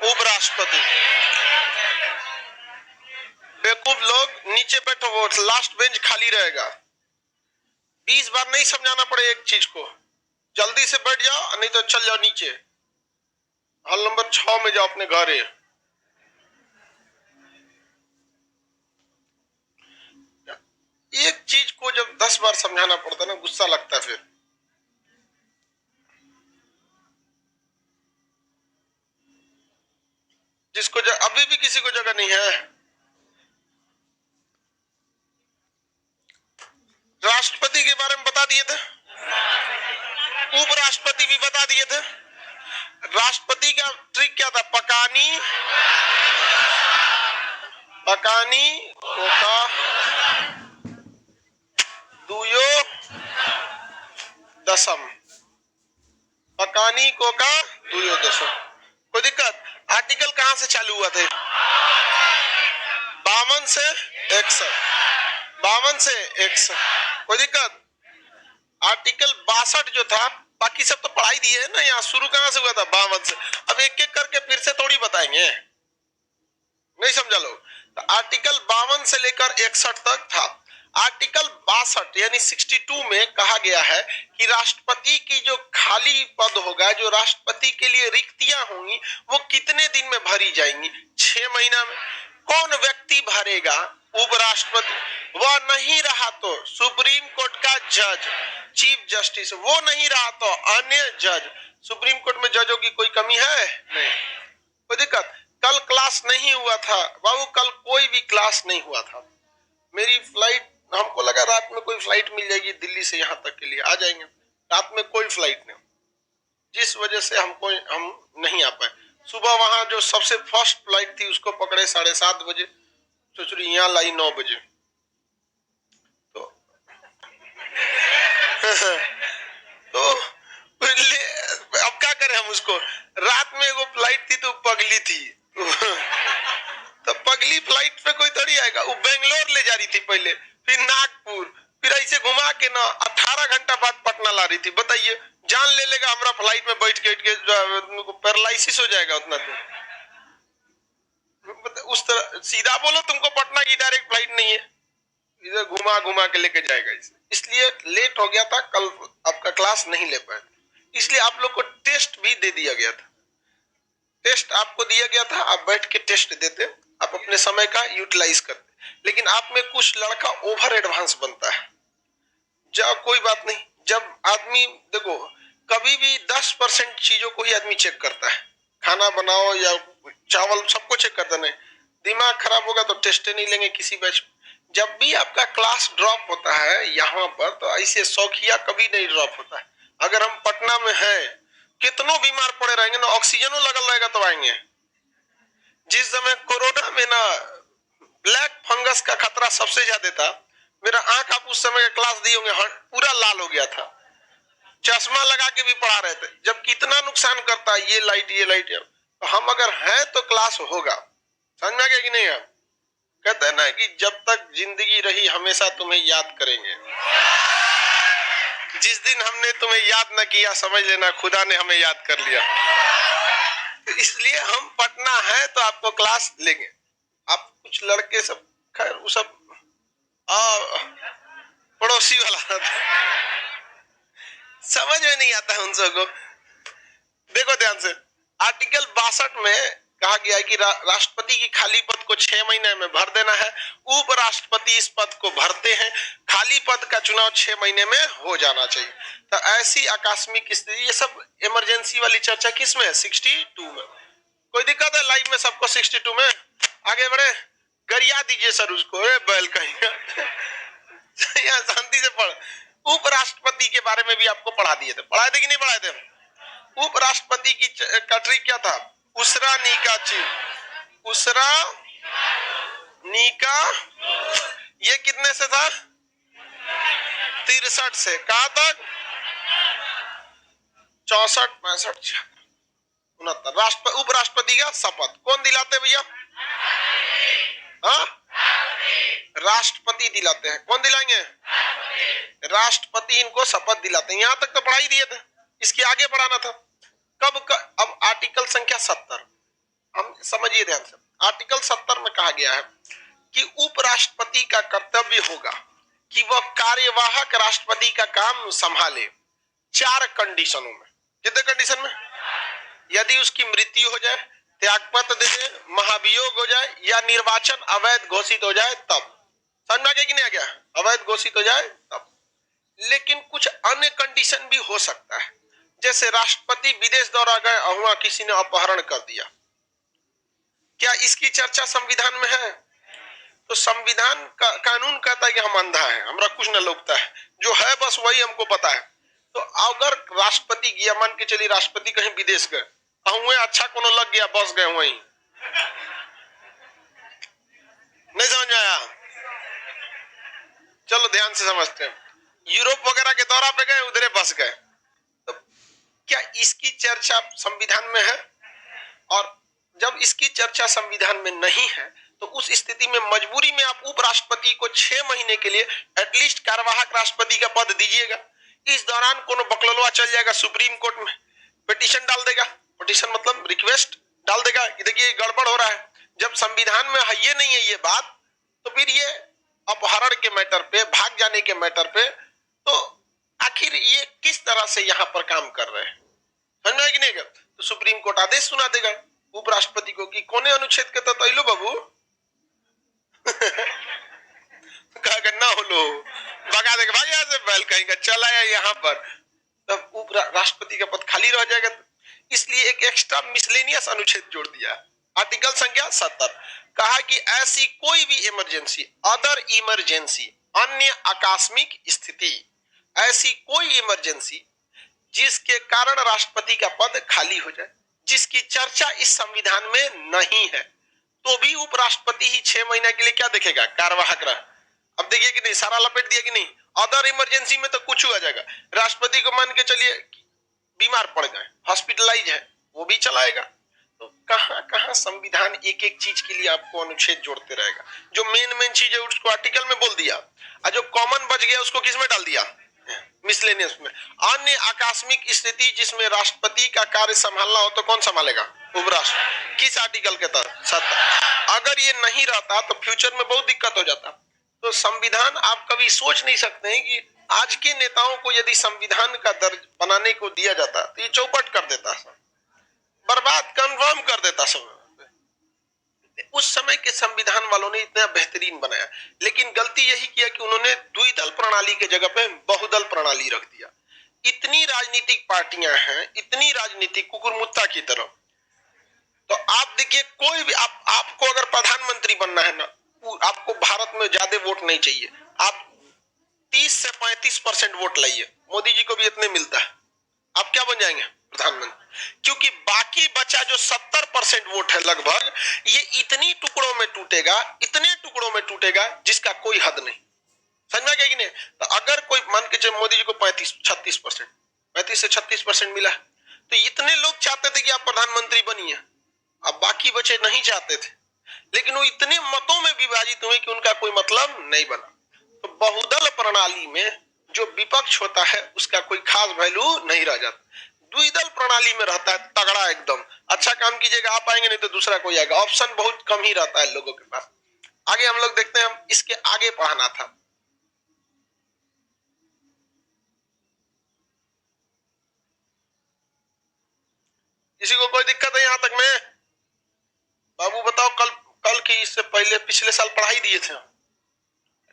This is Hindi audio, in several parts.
उपराष्ट्रपति। बेवकूफ लोग नीचे बैठो, वो लास्ट बेंच खाली रहेगा। 20 बार नहीं समझाना पड़े एक चीज को, जल्दी से बैठ जाओ, नहीं तो चल जाओ नीचे, हॉल नंबर 6 में जाओ अपने घर। एक चीज को जब 10 बार समझाना पड़ता है ना, गुस्सा लगता है। फिर जिसको अभी भी किसी को जगह नहीं है। राष्ट्रपति के बारे में बता दिए थे, उपराष्ट्रपति भी बता दिए थे। राष्ट्रपति का ट्रिक क्या था? पकानी कोका दुयो दशम, पकानी कोका दुयो दशम। कोई दिक्कत? आर्टिकल कहां से चालू हुआ थे? 52 से 61, 52 से 61। कोई दिक्कत? आर्टिकल 62 जो था, बाकी सब तो पढ़ाई दी है ना, यहाँ शुरू कहां से हुआ था? 52 से। अब एक एक करके फिर से थोड़ी बताएंगे, नहीं समझा लोग? तो आर्टिकल 52 से लेकर 61 तक था। आर्टिकल 62 यानी 62 में कहा गया है कि राष्ट्रपति की जो खाली पद होगा, जो राष्ट्रपति के लिए रिक्तियां होंगी, वो कितने दिन में भरी जाएंगी? 6 महीना में। कौन व्यक्ति भरेगा? उपराष्ट्रपति। वह नहीं रहा तो सुप्रीम कोर्ट का जज, चीफ जस्टिस। वो नहीं रहा तो अन्य जज। सुप्रीम कोर्ट में जजों की कोई कमी है? नहीं। कोई दिक्कत? कल क्लास नहीं हुआ था बाबू, कल कोई भी क्लास नहीं हुआ था। मेरी फ्लाइट, हमको लगा रात में कोई फ्लाइट मिल जाएगी दिल्ली से यहाँ तक के लिए, आ जाएंगे। रात में कोई फ्लाइट नहीं, जिस वजह से हम नहीं आ पाए। सुबह वहां जो सबसे फर्स्ट फ्लाइट थी उसको पकड़े 7:30 बजे, चुचुरी यहाँ लाई 9 बजे। तो तो अब क्या करें हम उसको? रात में वो फ्लाइट थी तो पगली थी तो पगली फ्लाइट पे कोई थोड़ी आएगा। वो बेंगलोर ले जा रही थी पहले, फिर नागपुर, फिर ऐसे घुमा के ना 18 घंटा बाद पटना ला रही थी। बताइए, जान ले लेगा हमारा फ्लाइट में बैठ के पैरालिसिस हो जाएगा उतना दिन। उस तरह सीधा बोलो, तुमको पटना की डायरेक्ट फ्लाइट नहीं है, इधर घुमा घुमा के लेके जाएगा। इसलिए लेट हो गया था, कल आपका क्लास नहीं ले पाए। इसलिए आप लोग को टेस्ट भी दे दिया गया था। टेस्ट आपको दिया गया था, आप बैठ के टेस्ट देते, आप अपने समय का यूटिलाइज करते। लेकिन आप में कुछ लड़का ओवर एडवांस बनता है। जब कोई बात नहीं, जब आदमी देखो, कभी भी 10% चीजों को ही आदमी चेक करता है। खाना बनाओ या चावल, सबको चेक करता नहीं। दिमाग खराब होगा तो टेस्ट नहीं लेंगे किसी बैच। जब भी आपका क्लास ड्रॉप होता है यहाँ पर, तो ऐसे शौकिया कभी नहीं ड्रॉप होता है। अगर हम पटना में हैं, कितनों बीमार पड़े रहेंगे ना, ऑक्सीजनों लगल रहेगा तो आएंगे। जिस समय कोरोना में ना ब्लैक फंगस का खतरा सबसे ज्यादा था, मेरा आंख आप उस समय का क्लास दिए होंगे, पूरा लाल हो गया था। चश्मा लगा के भी पढ़ा रहे थे। जब कितना नुकसान करता है ये लाइट है। तो हम अगर हैं तो क्लास होगा। समझ में आ गया कि नहीं? है कहते हैं ना कि जब तक जिंदगी रही हमेशा तुम्हें याद करेंगे। जिस दिन हमने तुम्हें याद न किया, समझ लेना खुदा ने हमें याद कर लिया। इसलिए हम पटना है तो आपको क्लास लेंगे। आप कुछ लड़के सब, खैर वो सब पड़ोसी वाला समझ में नहीं आता है उन सबको। देखो ध्यान से, आर्टिकल 62 में कहा गया है कि राष्ट्रपति की खाली पद को 6 महीने में भर देना है। उपराष्ट्रपति इस पद को भरते हैं। खाली पद का चुनाव 6 महीने में हो जाना चाहिए। तो ऐसी आकस्मिक स्थिति, ये सब इमरजेंसी वाली चर्चा किस में है? 62 में। कोई दिक्कत है लाइव में सबको? 62 में आगे बढ़े, गरिया दीजिए सर उसको, बैल कहीं शांति से पढ़। उपराष्ट्रपति के बारे में भी आपको पढ़ा दिए थे, पढ़ाए थे कि नहीं पढ़ाए थे? उपराष्ट्रपति की ट्रिक क्या था? उसरा नीका चिन्ह, उसरा नीका। ये कितने से था? 63 से कहां तक? 64, 65, 69। उपराष्ट्रपति का शपथ कौन दिलाते भैया? हाँ, राष्ट्रपति दिलाते हैं। कौन दिलाएंगे? राष्ट्रपति इनको शपथ दिलाते हैं। यहां तक तो पढ़ाई दिए थे, इसके आगे बढ़ाना था। अब आर्टिकल संख्या 70, हम समझिए ध्यान से, आर्टिकल 70 में कहा गया है कि उपराष्ट्रपति का कर्तव्य होगा कि वह कार्यवाहक राष्ट्रपति का काम संभाले 4 कंडीशनों में। कितने कंडीशन में? यदि उसकी मृत्यु हो जाए, त्यागपत्र दे दे, महाभियोग हो जाए या निर्वाचन अवैध घोषित हो जाए तब। समझ में आ गया कि नहीं आ गया? अवैध घोषित हो जाए तब। लेकिन कुछ अन्य कंडीशन भी हो सकता है, जैसे राष्ट्रपति विदेश दौरा गए और वहां किसी ने अपहरण कर दिया। क्या इसकी चर्चा संविधान में है? तो संविधान का कानून कहता है कि हम अंधा है, हमरा कुछ न लगता है, जो है बस वही हमको पता है। तो अगर राष्ट्रपति गया, मान के चलिए राष्ट्रपति कहीं विदेश गए, अच्छा कोनो लग गया, बस गए वहीं, नहीं समझ में आया? चलो ध्यान से समझते हैं। यूरोप वगैरह के दौरा पे गए, उधरे बस गए, तो क्या इसकी चर्चा संविधान में है? और जब इसकी चर्चा संविधान में नहीं है तो उस स्थिति में मजबूरी में आप उपराष्ट्रपति को 6 महीने के लिए एटलीस्ट कार्यवाहक राष्ट्रपति का पद दीजिएगा। इस दौरान कोनो बकलवा चल जाएगा सुप्रीम कोर्ट में, पिटीशन डाल देगा, पिटीशन मतलब रिक्वेस्ट डाल देगा कि देखिए गड़बड़ हो रहा है। जब संविधान में है ये नहीं है ये बात, तो फिर ये अपहरण के मैटर पे, भाग जाने के मैटर पे, तो आखिर ये किस तरह से यहाँ पर काम कर रहे हैं? समझ में आएगी नहीं? तो सुप्रीम कोर्ट आदेश सुना देगा उपराष्ट्रपति को कि कोने अनुच्छेद के तहत अइलो बाबू कहा ना हो लो, भगा देगा, भाई यहाँ से बैल कहेंगे चला है यहाँ पर, तब उप राष्ट्रपति का पद खाली रह जाएगा। इसलिए एक एक्स्ट्रा मिसलेनियस अनुच्छेद जोड़ दिया, आर्टिकल संख्या 70। कहा कि ऐसी कोई भी इमरजेंसी, अदर इमरजेंसी, अन्य आकस्मिक स्थिति, ऐसी कोई इमरजेंसी जिसके कारण राष्ट्रपति का पद खाली हो जाए, जिसकी चर्चा इस संविधान में नहीं है, तो भी उपराष्ट्रपति ही 6 महीने के लिए क्या देखेगा? कार्यवाहक रहा। अब देखिए कि नहीं, सारा लपेट दिया कि नहीं? अदर इमरजेंसी में तो कुछ हुआ जाएगा, राष्ट्रपति को मान के चलिए बीमार पड़ गए, हॉस्पिटलाइज है, वो भी चलाएगा। तो कहां कहां संविधान एक एक चीज के लिए आपको अनुच्छेद जोड़ते रहेगा। जो मेन चीज है उसको आर्टिकल में बोल दिया, और जो कॉमन बच गया उसको किस में डाल दिया? मिसलेनियस में। अन्य आकस्मिक स्थिति जिसमें राष्ट्रपति का कार्य संभालना हो तो कौन संभालेगा? उपराष्ट्रपति। किस आर्टिकल के तहत? 70। अगर ये नहीं रहता तो फ्यूचर में बहुत दिक्कत हो जाता। तो संविधान आप कभी सोच नहीं सकते हैं कि आज के नेताओं को यदि संविधान का दर्ज बनाने को दिया जाता तो ये चौपट कर देता, बर्बाद कंफर्म कर देता सब। उस समय के संविधान वालों ने इतना बेहतरीन बनाया, लेकिन गलती यही किया कि उन्होंने द्विदल प्रणाली के जगह पे बहुदल प्रणाली रख दिया। इतनी राजनीतिक पार्टियां हैं, इतनी राजनीतिक कुकुरमुत्ता की तरह। तो आप देखिए, कोई भी आपको अगर प्रधानमंत्री बनना है ना, आपको भारत में ज्यादा वोट नहीं चाहिए, आप 30 से 35% वोट लाइए, मोदी जी को भी इतने मिलता है, आप क्या बन जाएंगे? प्रधानमंत्री। क्योंकि बाकी बचा जो 70% वोट है लगभग, ये इतनी टुकड़ों में टूटेगा, इतने टुकड़ों में टूटेगा जिसका कोई हद नहीं। समझ में गया कि नहीं? तो अगर कोई मान के चलिए मोदी जी को 35-36%, 35 से 36% मिला, तो इतने लोग चाहते थे कि आप प्रधानमंत्री बनिए, अब बाकी बचे नहीं चाहते थे, लेकिन वो इतने मतों में विभाजित हुए कि उनका कोई मतलब नहीं बना। तो बहुदल प्रणाली में जो विपक्ष होता है उसका कोई खास वैल्यू नहीं रह जाता। द्विदल प्रणाली में रहता है तगड़ा, एकदम अच्छा काम कीजिएगा आप आएंगे, नहीं तो दूसरा कोई आएगा, ऑप्शन बहुत कम ही रहता है लोगों के पास। आगे हम लोग देखते हैं, हम इसके आगे पढ़ाना था। किसी को कोई दिक्कत है यहां तक में? बाबू बताओ, कल की इससे पहले पिछले साल पढ़ाई दिए थे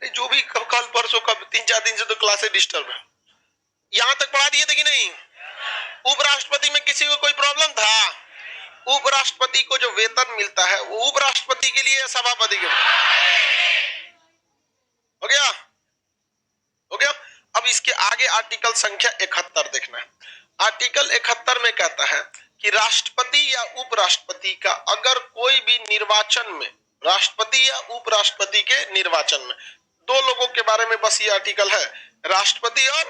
जो भी, कल परसों कब 3-4 दिन से तो क्लासे डिस्टर्ब है। यहां तक पढ़ा दिए थे कि नहीं? उपराष्ट्रपति में किसी को कोई प्रॉब्लम था? उपराष्ट्रपति को जो वेतन मिलता है वो उपराष्ट्रपति के लिए, सभापति के लिए? हो गया? हो गया। अब इसके आगे आर्टिकल संख्या 71 देखना है। आर्टिकल 71 में कहता है कि राष्ट्रपति या उपराष्ट्रपति का अगर कोई भी निर्वाचन में, राष्ट्रपति या उपराष्ट्रपति के निर्वाचन में, 2 लोगों के बारे में बस ये आर्टिकल है, राष्ट्रपति और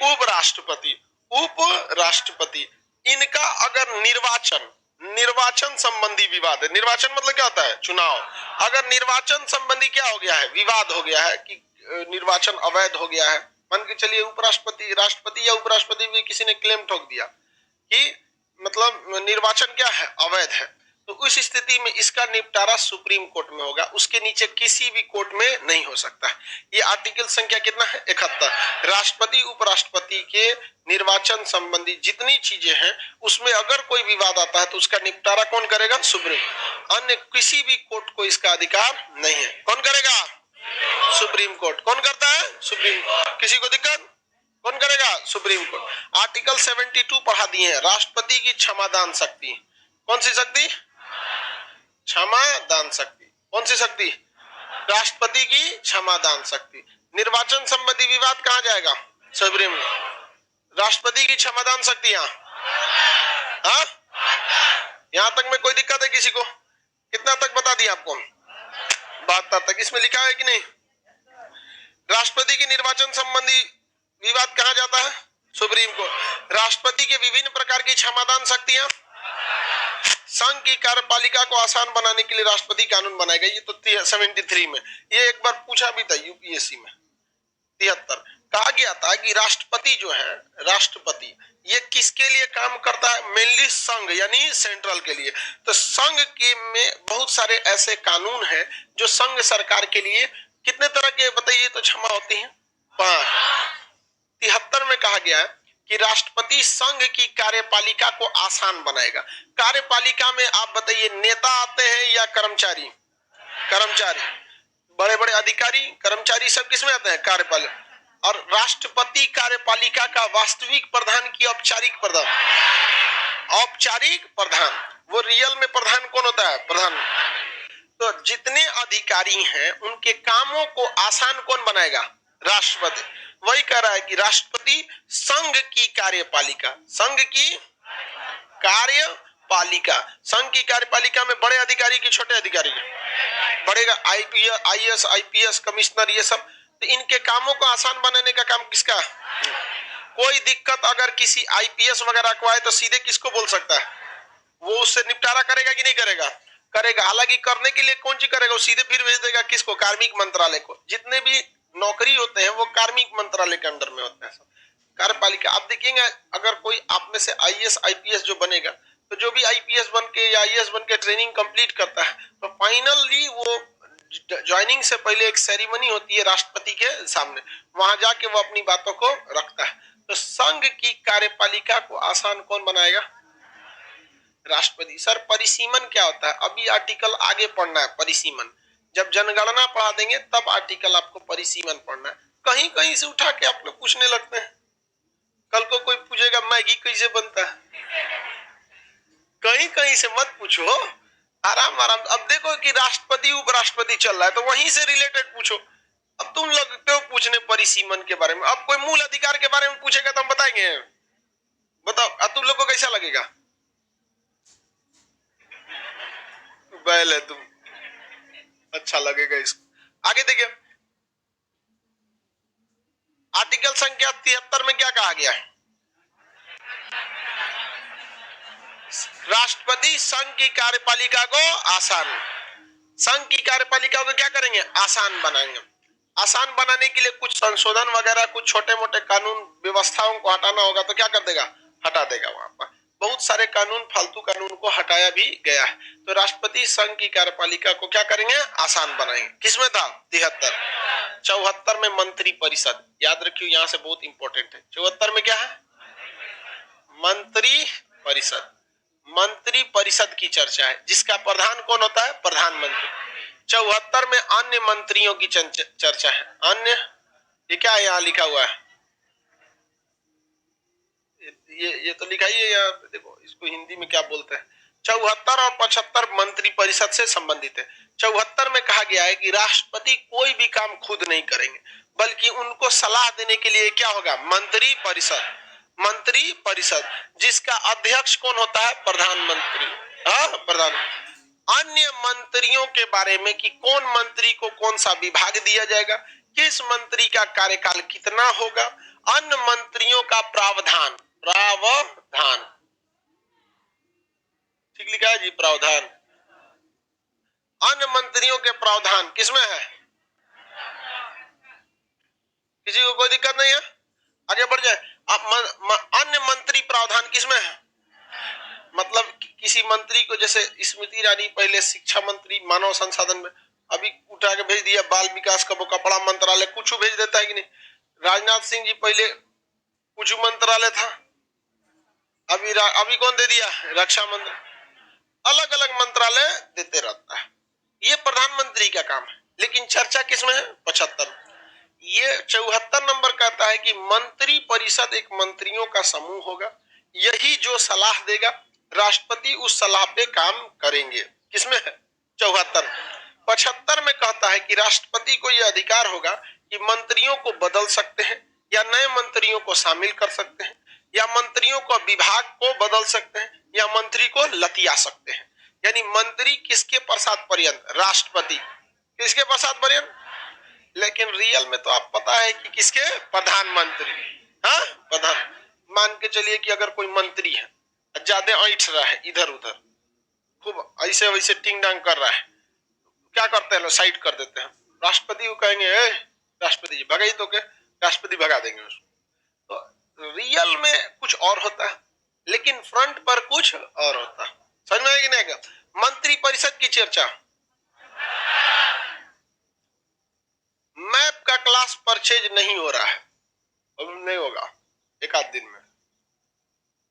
उपराष्ट्रपति। उपराष्ट्रपति इनका अगर निर्वाचन संबंधी विवाद है, निर्वाचन मतलब क्या होता है? चुनाव। अगर निर्वाचन संबंधी क्या हो गया है? विवाद हो गया है कि निर्वाचन अवैध हो गया है, मान के चलिए उपराष्ट्रपति, राष्ट्रपति या उपराष्ट्रपति भी किसी ने क्लेम ठोक दिया कि मतलब निर्वाचन क्या है? अवैध है, तो उस स्थिति में इसका निपटारा सुप्रीम कोर्ट में होगा, उसके नीचे किसी भी कोर्ट में नहीं हो सकता। ये आर्टिकल संख्या कितना है? 71। राष्ट्रपति उपराष्ट्रपति के निर्वाचन संबंधी जितनी चीजें हैं उसमें अगर कोई विवाद आता है तो उसका निपटारा कौन करेगा? सुप्रीम। अन्य किसी भी कोर्ट को इसका अधिकार नहीं है। कौन करेगा? Supreme court. कौन करता है? Supreme court. किसी को दिक्कत? कौन करेगा? Supreme court. आर्टिकल 72 पढ़ा दिए हैं, राष्ट्रपति की क्षमादान शक्ति। कौन सी शक्ति? क्षमादान शक्ति। कौन सी शक्ति? राष्ट्रपति की क्षमादान शक्ति। निर्वाचन संबंधी विवाद कहां जाएगा? सुप्रीम। राष्ट्रपति की क्षमादान शक्ति हाँ, यहां तक में कोई दिक्कत है किसी को? कितना तक बता दिया आपको? 72 तक। इसमें लिखा है कि नहीं? राष्ट्रपति के निर्वाचन संबंधी विवाद कहां जाता है? Supreme court. राष्ट्रपति के विभिन्न प्रकार की क्षमादान शक्तियां। संघ की कार्यपालिका को आसान बनाने के लिए राष्ट्रपति कानून बनाया गया। ये तो 73 में, ये एक बार पूछा भी था यूपीएससी में। 73 कहा गया था कि राष्ट्रपति जो है, राष्ट्रपति ये किसके लिए काम करता है? मेनली संघ यानी सेंट्रल के लिए। तो संघ के में बहुत सारे ऐसे कानून हैं जो संघ सरकार के लिए, कितने तरह के बताइए तो क्षमा होती हैं? 5। 73 में कहा गया है कि राष्ट्रपति संघ की कार्यपालिका को आसान बनाएगा। कार्यपालिका में आप बताइए नेता आते हैं या कर्मचारी? कर्मचारी। बड़े बड़े अधिकारी, कर्मचारी सब किसमें आते हैं? कार्यपालिका। और राष्ट्रपति कार्यपालिका का वास्तविक प्रधान की औपचारिक प्रधान? औपचारिक प्रधान। वो रियल में प्रधान कौन होता है? प्रधान। तो जितने अधिकारी हैं उनके कामों को आसान कौन बनाएगा? राष्ट्रपति। वही कह रहा है कि राष्ट्रपति संघ की कार्यपालिका, संघ की कार्यपालिका, संघ की कार्यपालिका में बड़े अधिकारी की छोटे अधिकारी की? बड़ेगा। आईएएस आईपीएस कमिश्नर ये सब, तो इनके कामों को आसान बनाने का काम किसका? कोई दिक्कत अगर किसी आईपीएस वगैरह को आए तो सीधे किसको बोल सकता है? वो उससे निपटारा करेगा कि नहीं करेगा? करेगा। हालांकि करने के लिए कौन सी करेगा? वो सीधे फिर भेज देगा किसको? कार्मिक मंत्रालय को। जितने भी नौकरी होते हैं वो कार्मिक मंत्रालय के अंडर में होते हैं सब। कार्यपालिका आप देखिएगा, अगर कोई आप में से आईएएस आईपीएस जो बनेगा, तो जो भी आईपीएस बन के या आईएएस बन के ट्रेनिंग कंप्लीट करता है तो फाइनली वो ज्वाइनिंग से पहले एक सेरेमनी होती है राष्ट्रपति के सामने, वहां जाके वो अपनी बातों को रखता है। तो संघ की कार्यपालिका को आसान कौन बनाएगा? राष्ट्रपति। सर परिसीमन क्या होता है? अभी आर्टिकल आगे पढ़ना है परिसीमन। जब जनगणना पढ़ा देंगे तब आर्टिकल आपको परिसीमन पढ़ना है। कहीं कहीं से उठा के आप लोग पूछने लगते हैं। कल को कोई पूछेगा मैगी कैसे बनता है, कहीं कहीं से मत पूछो, आराम आराम। अब देखो कि राष्ट्रपति उपराष्ट्रपति चल रहा है तो वहीं से रिलेटेड पूछो। अब तुम लगते हो पूछने परिसीमन के बारे में। अब कोई मूल अधिकार के बारे में पूछेगा तो हम बताएंगे। बताओ अब तुम लोग को कैसा लगेगा? बैल है तुम, अच्छा लगेगा इसको। आगे देखिए आर्टिकल संख्या 73 में क्या कहा गया है? राष्ट्रपति संघ की कार्यपालिका को आसान, संघ की कार्यपालिका को क्या करेंगे? आसान बनाएंगे। आसान बनाने के लिए कुछ संशोधन वगैरह, कुछ छोटे मोटे कानून व्यवस्थाओं को हटाना होगा तो क्या कर देगा? हटा देगा। वहां पर बहुत सारे कानून, फालतू कानून को हटाया भी गया है। तो राष्ट्रपति संघ की कार्यपालिका को क्या करेंगे? आसान बनाएंगे। किसमें था? 73। 74 में मंत्री परिषद, याद रखियो यहां से बहुत इंपॉर्टेंट है। 74 में क्या है? मंत्री परिषद। मंत्री परिषद की चर्चा है जिसका प्रधान कौन होता है? प्रधानमंत्री। 74 में अन्य मंत्रियों की चर्चा है। अन्य, ये क्या है यहाँ लिखा हुआ है? ये तो लिखा ही है यार, देखो इसको हिंदी में क्या बोलते हैं। 74 और 75 मंत्री परिषद से संबंधित है। 74 में कहा गया है कि राष्ट्रपति कोई भी काम खुद नहीं करेंगे बल्कि उनको सलाह देने के लिए क्या होगा? मंत्री परिषद। मंत्री परिषद जिसका अध्यक्ष कौन होता है? प्रधानमंत्री। प्रधान। अन्य मंत्रियों के बारे में कि कौन मंत्री को कौन सा विभाग दिया जाएगा, किस मंत्री का कार्यकाल कितना होगा, अन्य मंत्रियों का प्रावधान, प्रावधान ठीक लिखा है जी, प्रावधान। अन्य मंत्रियों के प्रावधान किसमें है? किसी को कोई दिक्कत नहीं है? आगे बढ़ जाए। अन्य मंत्री प्रावधान किसमें है? मतलब किसी मंत्री को, जैसे स्मृति ईरानी पहले शिक्षा मंत्री मानव संसाधन में, अभी उठा के भेज दिया बाल विकास का वो कपड़ा मंत्रालय, कुछ भेज देता है कि नहीं। राजनाथ सिंह जी पहले कुछ मंत्रालय था, अभी कौन दे दिया, रक्षा मंत्री। अलग अलग मंत्रालय देते रहता है, ये प्रधानमंत्री का काम है। लेकिन चर्चा किसमें है, 75। ये 74 नंबर कहता है कि मंत्री परिषद एक मंत्रियों का समूह होगा, यही जो सलाह देगा राष्ट्रपति उस सलाह पे काम करेंगे। किसमें है, 74। 75 में कहता है कि राष्ट्रपति को यह अधिकार होगा कि मंत्रियों को बदल सकते हैं या नए मंत्रियों को शामिल कर सकते हैं या मंत्रियों को विभाग को बदल सकते हैं या मंत्री को लतिया सकते हैं। यानी मंत्री किसके प्रसाद पर्यंत, राष्ट्रपति किसके प्रसाद पर्यंत। लेकिन रियल में तो आप पता है कि किसके, प्रधानमंत्री। हाँ, प्रधान। मान के चलिए कि अगर कोई मंत्री है ज्यादा ऐंठ रहा है इधर उधर, खूब ऐसे वैसे टिंग डांग कर रहा है, क्या करते हैं लोग, साइड कर देते हैं। राष्ट्रपति को कहेंगे राष्ट्रपति जी भगाई तो के, राष्ट्रपति भगा देंगे उसको। तो रियल में कुछ और होता है, लेकिन फ्रंट पर कुछ और होता है। समझ में आएगी नहीं। मंत्री परिषद की चर्चा, मैप का क्लास परचेज नहीं हो रहा है, अब नहीं होगा एक आध दिन में,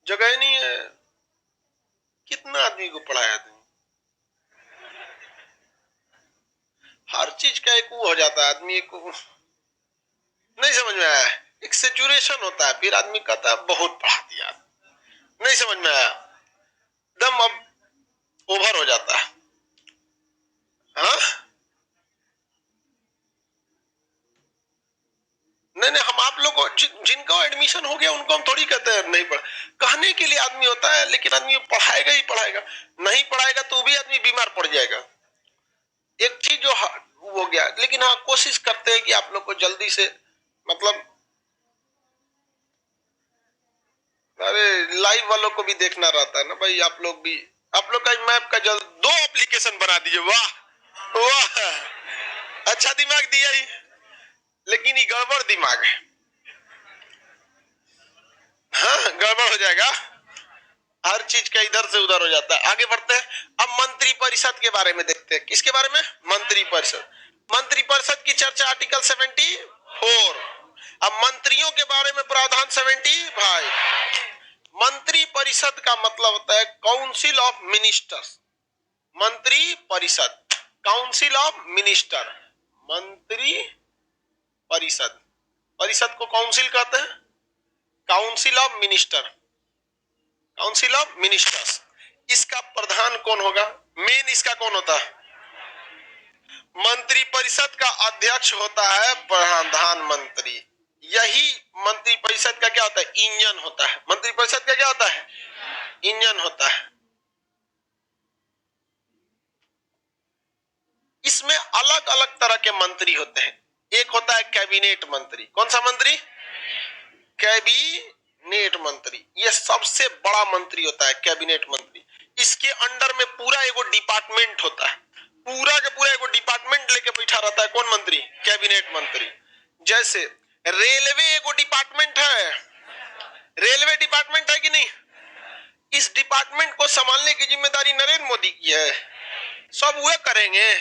जगह नहीं है। कितना आदमी को पढ़ाया आदमी, हर चीज का एक वो हो जाता है, आदमी को नहीं समझ में आया। एक सेचुरेशन होता है, फिर आदमी कहता है बहुत पढ़ा दिया, नहीं समझ में आया, दम अब ओवर हो जाता है। हाँ, नहीं, हम आप लोग को जिनका एडमिशन हो गया उनको हम थोड़ी कहते हैं नहीं पढ़, कहने के लिए आदमी होता है, लेकिन आदमी पढ़ाएगा ही पढ़ाएगा, नहीं पढ़ाएगा तो भी आदमी बीमार पड़ जाएगा। एक चीज जो हो गया, लेकिन हाँ कोशिश करते हैं कि आप लोग को जल्दी से, मतलब अरे लाइव वालों को भी देखना रहता है ना भाई, आप लोग भी, आप लोग का मैप का जल्द 2 एप्लीकेशन बना दीजिए। वाह वाह, अच्छा दिमाग दिया ही, लेकिन ये गड़बड़ दिमाग है। हाँ, गड़बड़ हो जाएगा, हर चीज का इधर से उधर हो जाता है। आगे बढ़ते हैं, अब मंत्री परिषद के बारे में देखते हैं। किसके बारे में, मंत्री परिषद। मंत्री परिषद की चर्चा आर्टिकल 74। अब मंत्रियों के बारे में प्रावधान 75। मंत्री परिषद का मतलब होता है काउंसिल ऑफ मिनिस्टर्स। मंत्री परिषद, काउंसिल ऑफ मिनिस्टर, मंत्री परिषद, परिषद को काउंसिल कहते हैं, council of minister, council of ministers. इसका प्रधान कौन होगा, मेन इसका कौन होता है, मंत्री परिषद का अध्यक्ष होता है प्रधानमंत्री। यही मंत्री परिषद का क्या होता है, इंजन होता है। मंत्री परिषद का क्या होता है, इंजन होता है। इसमें अलग अलग तरह के मंत्री होते हैं। एक होता है कैबिनेट मंत्री। कौन सा मंत्री, कैबिनेट मंत्री। यह सबसे बड़ा मंत्री होता है, कैबिनेट मंत्री। इसके अंडर में पूरा एगो डिपार्टमेंट होता है, पूरा के पूरा एगो डिपार्टमेंट लेके बैठा रहता है। कौन मंत्री, कैबिनेट मंत्री। जैसे रेलवे एगो डिपार्टमेंट है, रेलवे डिपार्टमेंट है कि नहीं, इस डिपार्टमेंट को संभालने की जिम्मेदारी नरेंद्र मोदी की है। सब वह करेंगे,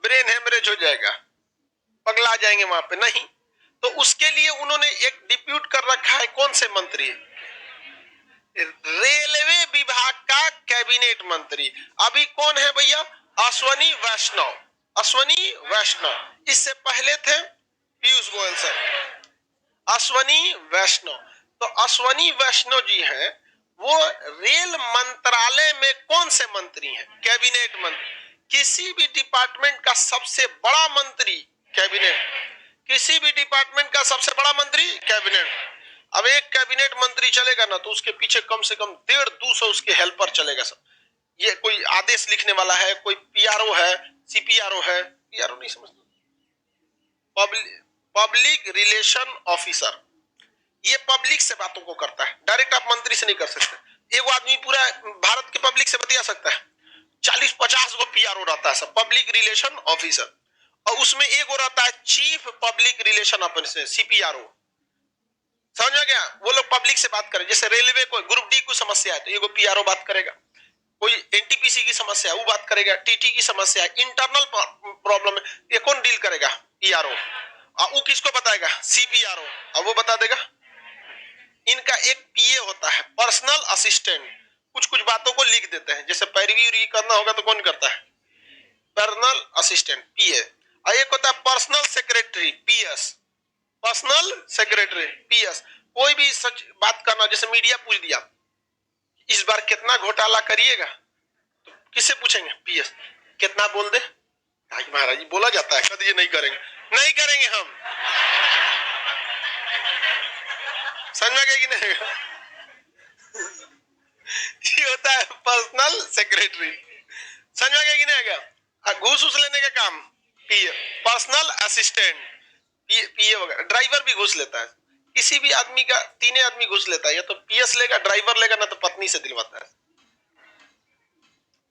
ब्रेन हेमरेज हो जाएगा, पगला जाएंगे वहां पे, नहीं। तो उसके लिए उन्होंने एक डिप्यूट कर रखा है, कौन से मंत्री, रेलवे विभाग का कैबिनेट मंत्री। अभी कौन है भैया, अश्वनी वैष्णव, अश्वनी वैष्णव। इससे पहले थे पीयूष गोयल सर, अश्वनी वैष्णव। तो अश्वनी वैष्णव जी हैं, वो रेल मंत्रालय में कौन से मंत्री हैं, कैबिनेट मंत्री। किसी भी डिपार्टमेंट का सबसे बड़ा मंत्री कैबिनेट, किसी भी डिपार्टमेंट का सबसे बड़ा मंत्री कैबिनेट। अब एक कैबिनेट मंत्री चलेगा ना, तो उसके पीछे कम से कम 150-200 उसके हेल्पर चलेगा सब। ये कोई आदेश लिखने वाला है, कोई पीआरओ है, सीपीआरओ है, पीआरओ नहीं समझते, पब्लिक रिलेशन ऑफिसर। ये पब्लिक से बातों को करता है, डायरेक्ट आप मंत्री से नहीं कर सकते। एक आदमी पूरा भारत के पब्लिक से बतिया सकता है, 40-50 गो पीआरओ रहता है सब, पब्लिक रिलेशन ऑफिसर। और उसमें एक और रहता है chief public relation officer, CPRO. समझ में गया? वो लोग पब्लिक से बात करें, जैसे रेलवे को ग्रुप डी को समस्या है तो ये पीआरओ बात करेगा, कोई एनटीपीसी की समस्या है वो बात करेगा, टीटी की समस्या है, इंटरनल प्रॉब्लम है, ये कौन डील करेगा? पीआरओ। वो किसको बताएगा? सीपीआरओ। अब वो बता देगा। इनका एक पीए होता है, पर्सनल असिस्टेंट, कुछ कुछ बातों को लिख देते हैं, जैसे पैरवी करना होगा तो कौन करता है? पर्सनल असिस्टेंट, पीए। और एक होता है personal secretary, PS. Personal secretary, PS. कोई भी सच बात करना, जैसे मीडिया पूछ दिया इस बार कितना घोटाला करिएगा, तो किससे पूछेंगे? पीएस। कितना बोल दे? महाराज जी बोला जाता है, कद ये नहीं करेंगे, नहीं करेंगे हम। समझ में गया कि नहीं? ये होता है पर्सनल सेक्रेटरी। समझ में गया कि नहीं गया? घूस उस लेने का काम पीए। पर्सनल असिस्टेंट पीए वगैरह। ड्राइवर भी घूस लेता है, किसी भी आदमी का, तीन आदमी घूस लेता है, या तो पीएस लेगा, ड्राइवर लेगा, ना तो पत्नी से दिलवाता है।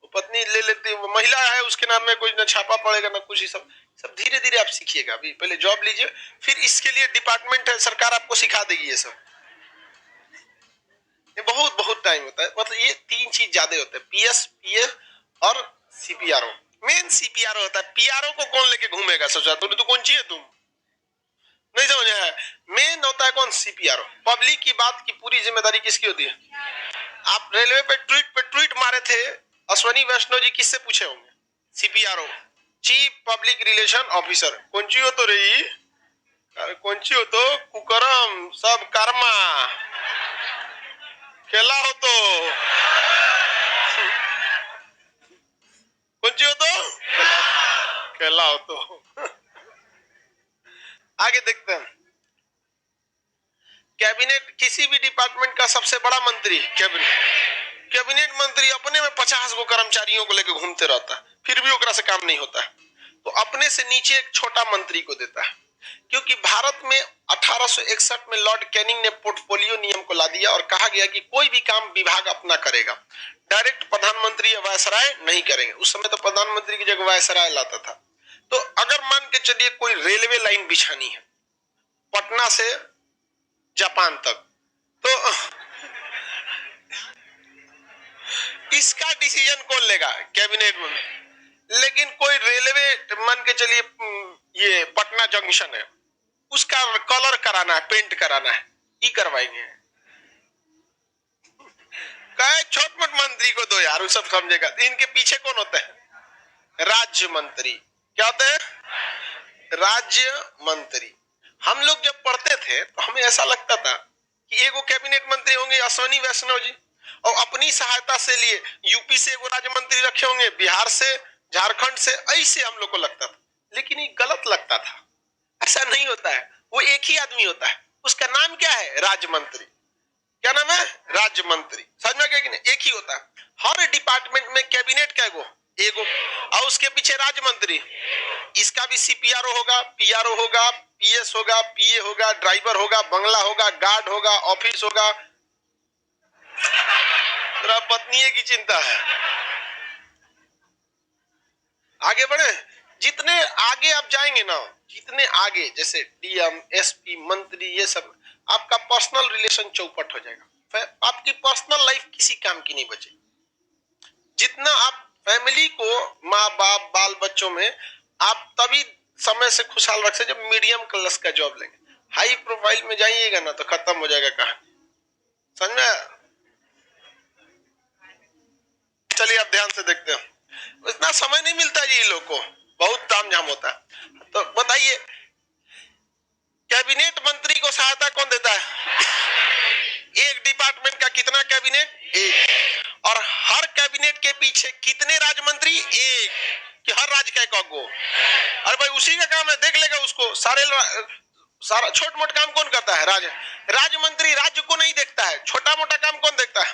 वो पत्नी ले लेती है, वो महिला है, उसके नाम में कोई ना छापा पड़ेगा ना कुछ। ही सब सब धीरे धीरे आप सीखिएगा। अभी पहले जॉब लीजिए, फिर इसके लिए डिपार्टमेंट है, सरकार आपको सिखा देगी ये सब। ये बहुत बहुत टाइम होता है। मतलब ये तीन चीज ज्यादा होते हैं, पीएस, पीए और सीपीआरओ। मेन सीपीआरओ होता है। पीआरओ को कौन लेके घूमेगा? सोचा तो कौन चाहिए तुम? नहीं समझ है? मेन होता है कौन? सीपीआरओ। पब्लिक की बात की पूरी जिम्मेदारी किसकी होती है? आप रेलवे पे ट्वीट मारे थे, अश्वनी वैष्णव जी किससे पूछे होंगे? CPRO, chief public relation officer. कौन ची हो तो रही? कौन ची हो तो? कुकरम सब कर्मा केला हो तो कौन ची हो तो? केला हो तो। आगे देखते हैं। कैबिनेट, किसी भी डिपार्टमेंट का सबसे बड़ा मंत्री कैबिनेट मंत्री अपने में 50 गो कर्मचारियों को लेकर घूमते रहता है, फिर भी ओकरा से काम नहीं होता है, तो अपने से नीचे एक छोटा मंत्री को देता है। क्योंकि भारत में 1861 में लॉर्ड कैनिंग ने पोर्टफोलियो नियम को ला दिया और कहा गया कि कोई भी काम विभाग अपना करेगा, डायरेक्ट प्रधानमंत्री या वायसराय नहीं करेंगे। उस समय तो प्रधानमंत्री की जगह वायसराय लाता था। तो अगर मान के चलिए कोई रेलवे लाइन बिछानी है पटना से जापान तक, तो इसका डिसीजन कौन लेगा? कैबिनेट में। लेकिन कोई रेलवे मान के चलिए ये पटना जंक्शन है, उसका कलर कराना है, पेंट कराना है, ये करवाएंगे। कहे छोट मोट मंत्री को दो यार, वो सब समझेगा। इनके पीछे कौन होता है? राज्य मंत्री। क्या होते हैं? राज्य मंत्री। हम लोग जब पढ़ते थे तो हमें ऐसा लगता था कि एगो कैबिनेट मंत्री होंगे अश्वनी वैष्णव जी, और अपनी सहायता से लिए यूपी से एगो राज्य मंत्री रखे होंगे, बिहार से, झारखंड से, ऐसे हम लोग को लगता था। लेकिन ये गलत लगता था। ऐसा नहीं होता है, वो एक ही आदमी होता है, उसका नाम क्या है? राज्य मंत्री। क्या नाम है? राज्य मंत्री। समझ में गया कि नहीं? एक ही होता है। हर डिपार्टमेंट में कैबिनेट का एगो और उसके पीछे राज्य मंत्री। इसका भी सीपीआरओ होगा, पीआरओ होगा, पीएस होगा, पीए होगा, ड्राइवर होगा, बंगला होगा, गार्ड होगा, ऑफिस होगा। तेरा पत्नी की चिंता है। आगे बढ़े, जितने आगे आप जाएंगे ना, जितने आगे, जैसे डीएम, एसपी, मंत्री, ये सब आपका पर्सनल रिलेशन चौपट हो जाएगा। आपकी पर्सनल लाइफ किसी काम की नहीं बचेगी। जितना आप फैमिली को, माँ बाप, बाल बच्चों में आप तभी समय से खुशहाल रख सकते जब मीडियम क्लास का जॉब लेंगे। हाई प्रोफाइल में जाइएगा ना तो खत्म हो जाएगा कहानी। समझ में? चलिए आप ध्यान से देखते हैं। इतना समय नहीं मिलता जी लोग को, बहुत तामझाम होता है। तो बताइए, कैबिनेट मंत्री को सहायता कौन देता है? एक डिपार्टमेंट का कितना कैबिनेट? एक। और हर कैबिनेट के पीछे कितने राज्य मंत्री? एक। कि हर राज्य का एक गो। अरे भाई उसी का काम है, देख लेगा उसको। सारा छोट मोट काम कौन करता है? राज्य मंत्री राज्य को नहीं देखता है, छोटा मोटा काम कौन देखता है?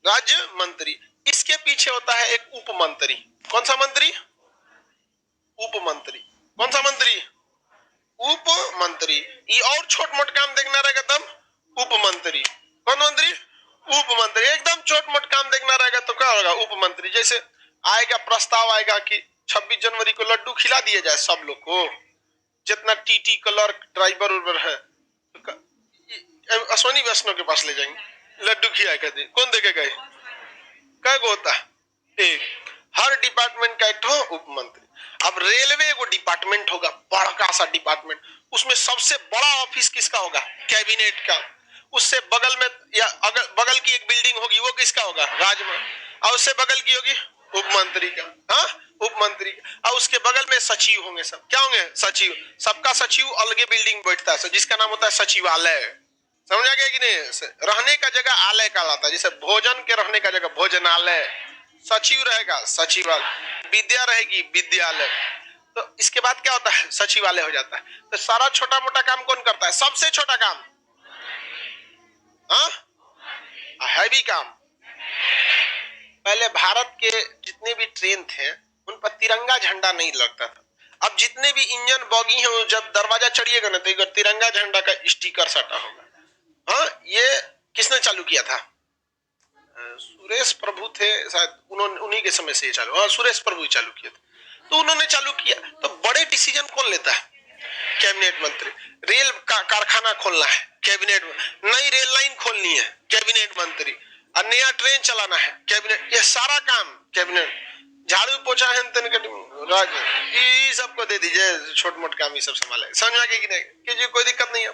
राज्य मंत्री। इसके पीछे होता है एक उप मंत्री। कौन सा मंत्री? उप मंत्री। कौन सा मंत्री? उप मंत्री। ये और छोट मोट काम देखना रहेगा तब उप मंत्री। कौन मंत्री? उप मंत्री। एकदम छोट मोट काम देखना रहेगा तो क्या होगा? उप मंत्री। जैसे आएगा प्रस्ताव आएगा कि 26 जनवरी को लड्डू खिला दिया जाए सब लोग को, जितना टीटी क्लर्क ड्राइवर उर्वर है, अश्वनी वैष्णव के पास ले जाएंगे, लड्डू खिया कर दे, कौन देखेगा? क्या होता है? एक हर डिपार्टमेंट का एक तो उप मंत्री। अब रेलवे वो डिपार्टमेंट होगा, बड़ा सा डिपार्टमेंट, उसमें सबसे बड़ा ऑफिस किसका होगा? कैबिनेट का। उससे बगल में या अगर बगल की एक बिल्डिंग होगी, वो किसका होगा? राजमंत्री। और उससे बगल की होगी उप मंत्री का, हाँ उप मंत्री का। और उसके बगल में सचिव होंगे, सब क्या होंगे? सचिव। सबका सचिव अलगे बिल्डिंग बैठता है, जिसका नाम होता है सचिवालय। समझ आ गया कि नहीं? रहने का जगह आलय कहलाता है, जैसे भोजन के रहने का जगह भोजनालय। सचिव रहेगा सचिवालय, विद्या रहेगी विद्यालय। तो इसके बाद क्या होता है? सचिवालय हो जाता है। तो सारा छोटा मोटा काम कौन करता है? सबसे छोटा काम, हाँ हैवी काम। पहले भारत के जितने भी ट्रेन थे उन पर तिरंगा झंडा नहीं लगता था। अब जितने भी इंजन बॉगी हैं, जब दरवाजा चढ़िएगा ना तो तिरंगा झंडा का स्टिकर सटा होगा। हाँ, ये किसने चालू किया था? सुरेश प्रभु थे शायद, उन्होंने उन्हीं के समय से ये चालू, हाँ सुरेश प्रभु ही चालू किया था। तो उन्होंने चालू किया। तो बड़े डिसीजन कौन लेता है? कैबिनेट मंत्री। रेल का कारखाना खोलना है, कैबिनेट। नई रेल लाइन खोलनी है, कैबिनेट मंत्री। और नया ट्रेन चलाना है, कैबिनेट। ये सारा काम कैबिनेट। झाड़ू पोछा है राज, ये सबको दे दीजिए, छोट मोट काम ये सब संभाले। समझ में आ गया कि नहीं? कि कोई दिक्कत नहीं है।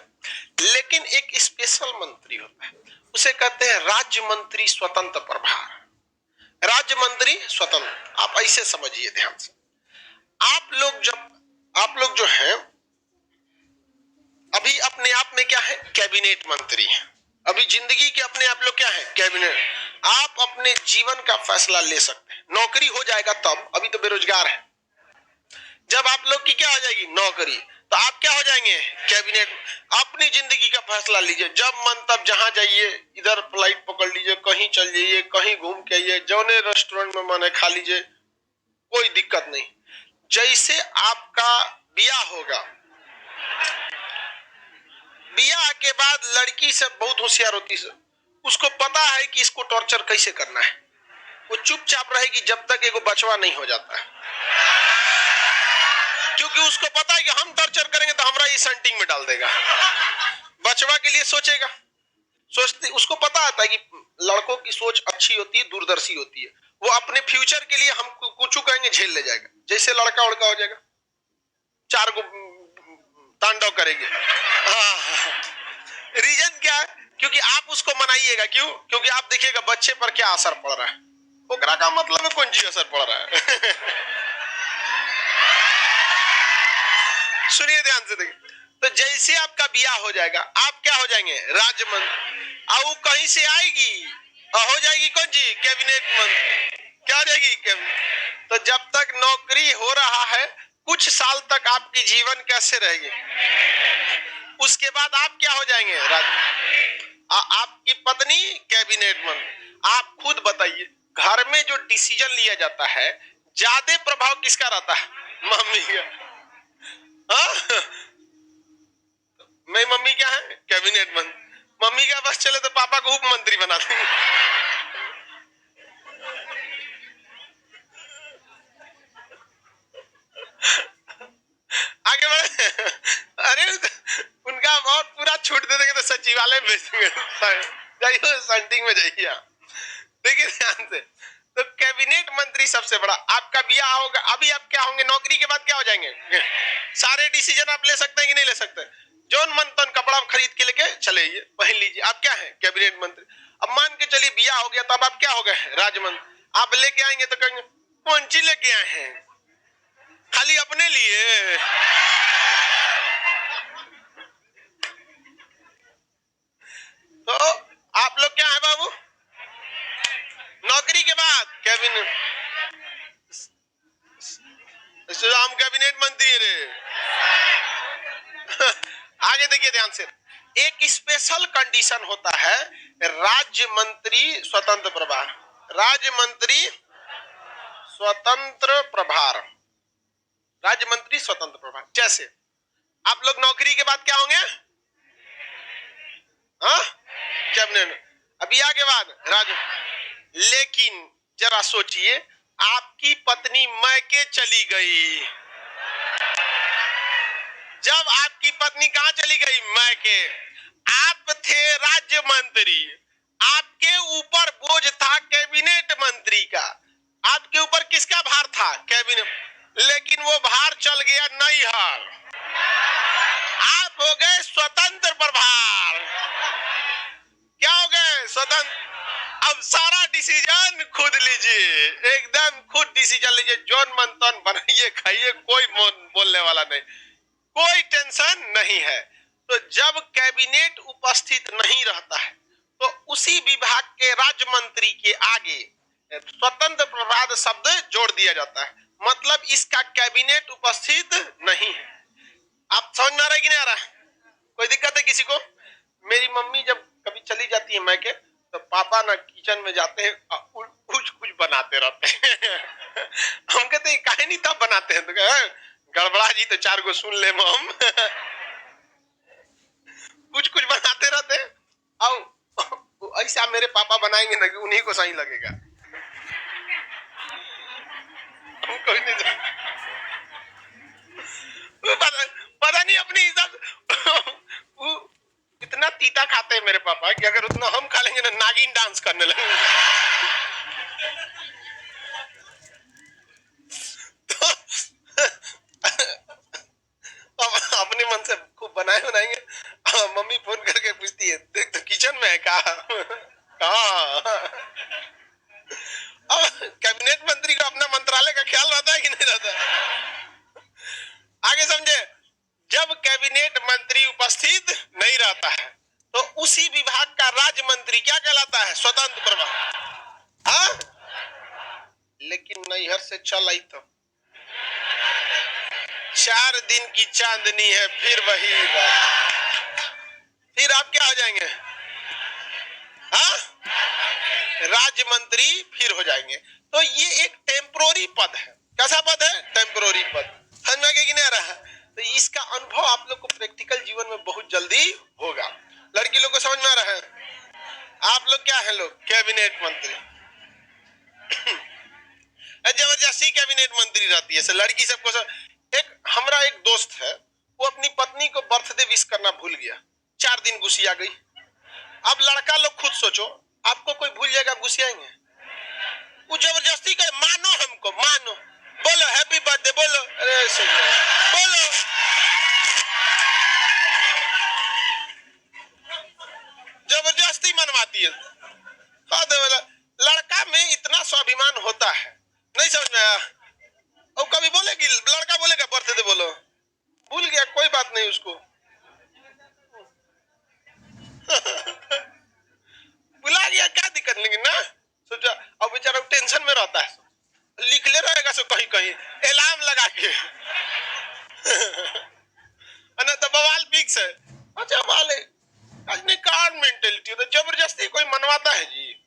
लेकिन एक स्पेशल मंत्री होता है, उसे कहते हैं राज्य मंत्री स्वतंत्र प्रभार। राज्य मंत्री स्वतंत्र, आप ऐसे समझिए ध्यान से। आप लोग जो है अभी अपने आप में क्या है? कैबिनेट मंत्री है। अभी जिंदगी के अपने आप लोग क्या है? कैबिनेट। आप अपने जीवन का फैसला ले सकते हैं। नौकरी हो जाएगा तब, अभी तो बेरोजगार है। जब आप लोग की क्या हो जाएगी? नौकरी, तो आप क्या हो जाएंगे? कैबिनेट। अपनी जिंदगी का फैसला लीजिए, जब मन तब जहां जाइए, इधर फ्लाइट पकड़ लीजिए, कहीं चल जाइए, कहीं घूम के आइए, जौने रेस्टोरेंट में मन है खा लीजिए, कोई दिक्कत नहीं। जैसे आपका ब्याह होगा, ब्याह के बाद लड़की से बहुत होशियार होती है, उसको पता है कि इसको टॉर्चर कैसे करना है। वो चुपचाप रहेगी जब तक एगो बचवा नहीं हो जाता है, क्योंकि उसको पता है कि हम टॉर्चर करेंगे तो हमरा ये सेंटिंग में डाल देगा। बचवा के लिए सोचेगा, सोचती, उसको पता आता है कि लड़कों की सोच अच्छी होती है, दूरदर्शी होती है। वो अपने फ्यूचर के लिए हम कुछ कहेंगे झेल ले जाएगा। जैसे लड़का उड़का हो जाएगा, चार को तांडव करेंगे। रीजन क्या है? क्योंकि आप उसको मनाइएगा। क्यों? क्योंकि आप देखिएगा बच्चे पर क्या असर पड़ रहा है। ओकरा का मतलब है कौन चीज असर पड़ रहा है। सुनिए ध्यान से, देखिए। तो जैसे आपका ब्याह हो जाएगा, आप क्या हो जाएंगे? राज्य मंत्री। और कहीं से आएगी और हो जाएगी कौन जी? कैबिनेट मंत्री। क्या हो जाएगी? कैबिनेट। तो जब तक नौकरी हो रहा है, कुछ साल तक आपकी जीवन कैसे रहेगी? उसके बाद आप क्या हो जाएंगे? आपकी पत्नी कैबिनेट मंत्री। आप खुद बताइए, घर में जो डिसीजन लिया जाता है, ज्यादा प्रभाव किसका रहता है? मम्मी का। मेरी मम्मी क्या है? कैबिनेट मंत्री। मम्मी का बस चले तो पापा को उप मंत्री बना देंगे। आगे बढ़े। अरे उनका बहुत पूरा छूट दे देंगे तो सचिवालय में भेज देंगे। जाइए सेंटिंग में जाइए आप। देखिए ध्यान से, तो कैबिनेट मंत्री सबसे बड़ा। आपका ब्याह होगा, अभी आप क्या होंगे? नौकरी के बाद क्या हो जाएंगे? सारे डिसीजन आप ले सकते हैं कि नहीं ले सकते? जौन मन तन कपड़ा खरीद के लेके चले पहन लीजिए, आप क्या है? कैबिनेट मंत्री। अब मान के चलिए ब्याह हो गया, तब आप क्या हो गए? राज्य मंत्री। आप लेके आएंगे तो कहेंगे कौन चीज लेके आए हैं? खाली अपने लिए। तो आप लोग क्या है बाबू? नौकरी के बाद कैबिनेट। हम कैबिनेट मंत्री रे। आगे देखिए ध्यान से, एक स्पेशल कंडीशन होता है, राज्य मंत्री स्वतंत्र प्रभार। राज्य मंत्री स्वतंत्र प्रभार, राज्य मंत्री स्वतंत्र प्रभार। जैसे आप लोग नौकरी के बाद क्या होंगे? हाँ कैबिनेट। ब्याह के बाद राज्य। लेकिन जरा सोचिए, आपकी पत्नी मैके चली गई। जब आपकी पत्नी कहां चली गई? मैके। आप आप थे राज्य मंत्री, आपके ऊपर बोझ था कैबिनेट मंत्री का, आपके ऊपर किसका भार था? कैबिनेट। लेकिन वो भार चल गया नैहर, आप हो गए स्वतंत्र प्रभार। क्या हो गए? स्वतंत्र। अब सारा डिसीजन खुद लीजिए, एकदम खुद डिसीजन लीजिए, जोन मन तन बनाइए खाइए, कोई बोलने वाला नहीं, कोई टेंशन नहीं है। तो जब कैबिनेट उपस्थित नहीं रहता है तो उसी विभाग के राज्य मंत्री के आगे स्वतंत्र प्रभार शब्द जोड़ दिया जाता है, मतलब इसका कैबिनेट उपस्थित नहीं है। आप समझ में आ रहा है कि नहीं आ रहा है? कोई दिक्कत है किसी को? मेरी मम्मी जब कभी चली जाती है मैके तो पापा ना किचन में जाते हैं, कुछ कुछ बनाते रहते हैं। हम कहते हैं काहे नहीं तब बनाते हैं, तो गड़बड़ा जी तो 4 गो सुन ले हम। कुछ कुछ बनाते रहते हैं। आओ ऐसा मेरे पापा बनाएंगे ना कि उन्हीं को सही लगेगा। कोई नहीं पता नहीं अपने हिसाब इतना तीता खाते हैं मेरे पापा कि अगर उतना हम खा लेंगे ना नागिन डांस करने लगेंगे। तो अपने मन से खूब बनाएंगे। मम्मी फोन करके पूछती है देख तो किचन में है कहा? अब कैबिनेट मंत्री को अपना मंत्रालय का ख्याल रहता है कि नहीं रहता? आगे समझे, जब कैबिनेट मंत्री उपस्थित नहीं रहता है तो उसी विभाग का राज्य मंत्री क्या कहलाता है? स्वतंत्र प्रभार। हाँ, लेकिन नैहर से चल आई तो 4 दिन की चांदनी है, फिर वही बात, फिर आप क्या हो जाएंगे? हाँ, राज्य मंत्री फिर हो जाएंगे। तो ये एक टेम्पोररी पद है। कैसा पद है? टेम्पोररी पद। समझ में कि नहीं आ रहा है? तो इसका अनुभव आप लोग को प्रैक्टिकल जीवन में बहुत जल्दी होगा। लड़की लोग को समझ में आ रहा है? आप लोग क्या है? लोग कैबिनेट मंत्री। जबरदस्ती कैबिनेट मंत्री रहती है। लड़की सबको एक हमारा एक दोस्त है, वो अपनी पत्नी को बर्थडे विश करना भूल गया, 4 दिन गुस्सिया गई। अब लड़का लोग खुद सोचो, आपको कोई भूल जाएगा, गुस्सियाएंगे? वो जबरदस्ती करे, मानो हमको, मानो, बोलो हैप्पी बर्थडे, बोलो, अरे बोलो। जबरदस्ती मनवाती है। लड़का में इतना स्वाभिमान होता है, नहीं समझ में आया? और कभी बोलेगी, लड़का बोलेगा बर्थडे बोलो, भूल गया, कोई बात नहीं उसको। बुला गया, क्या दिक्कत? लेकिन ना सोचा, अब बेचारा टेंशन में रहता है, लिख ले रहेगा सो कहीं कहीं अलार्म लगा के। ना तो बवाल फिक्स है। अच्छा वाले कार्ड मेंटेलिटी, तो जबरदस्ती कोई मनवाता है जी।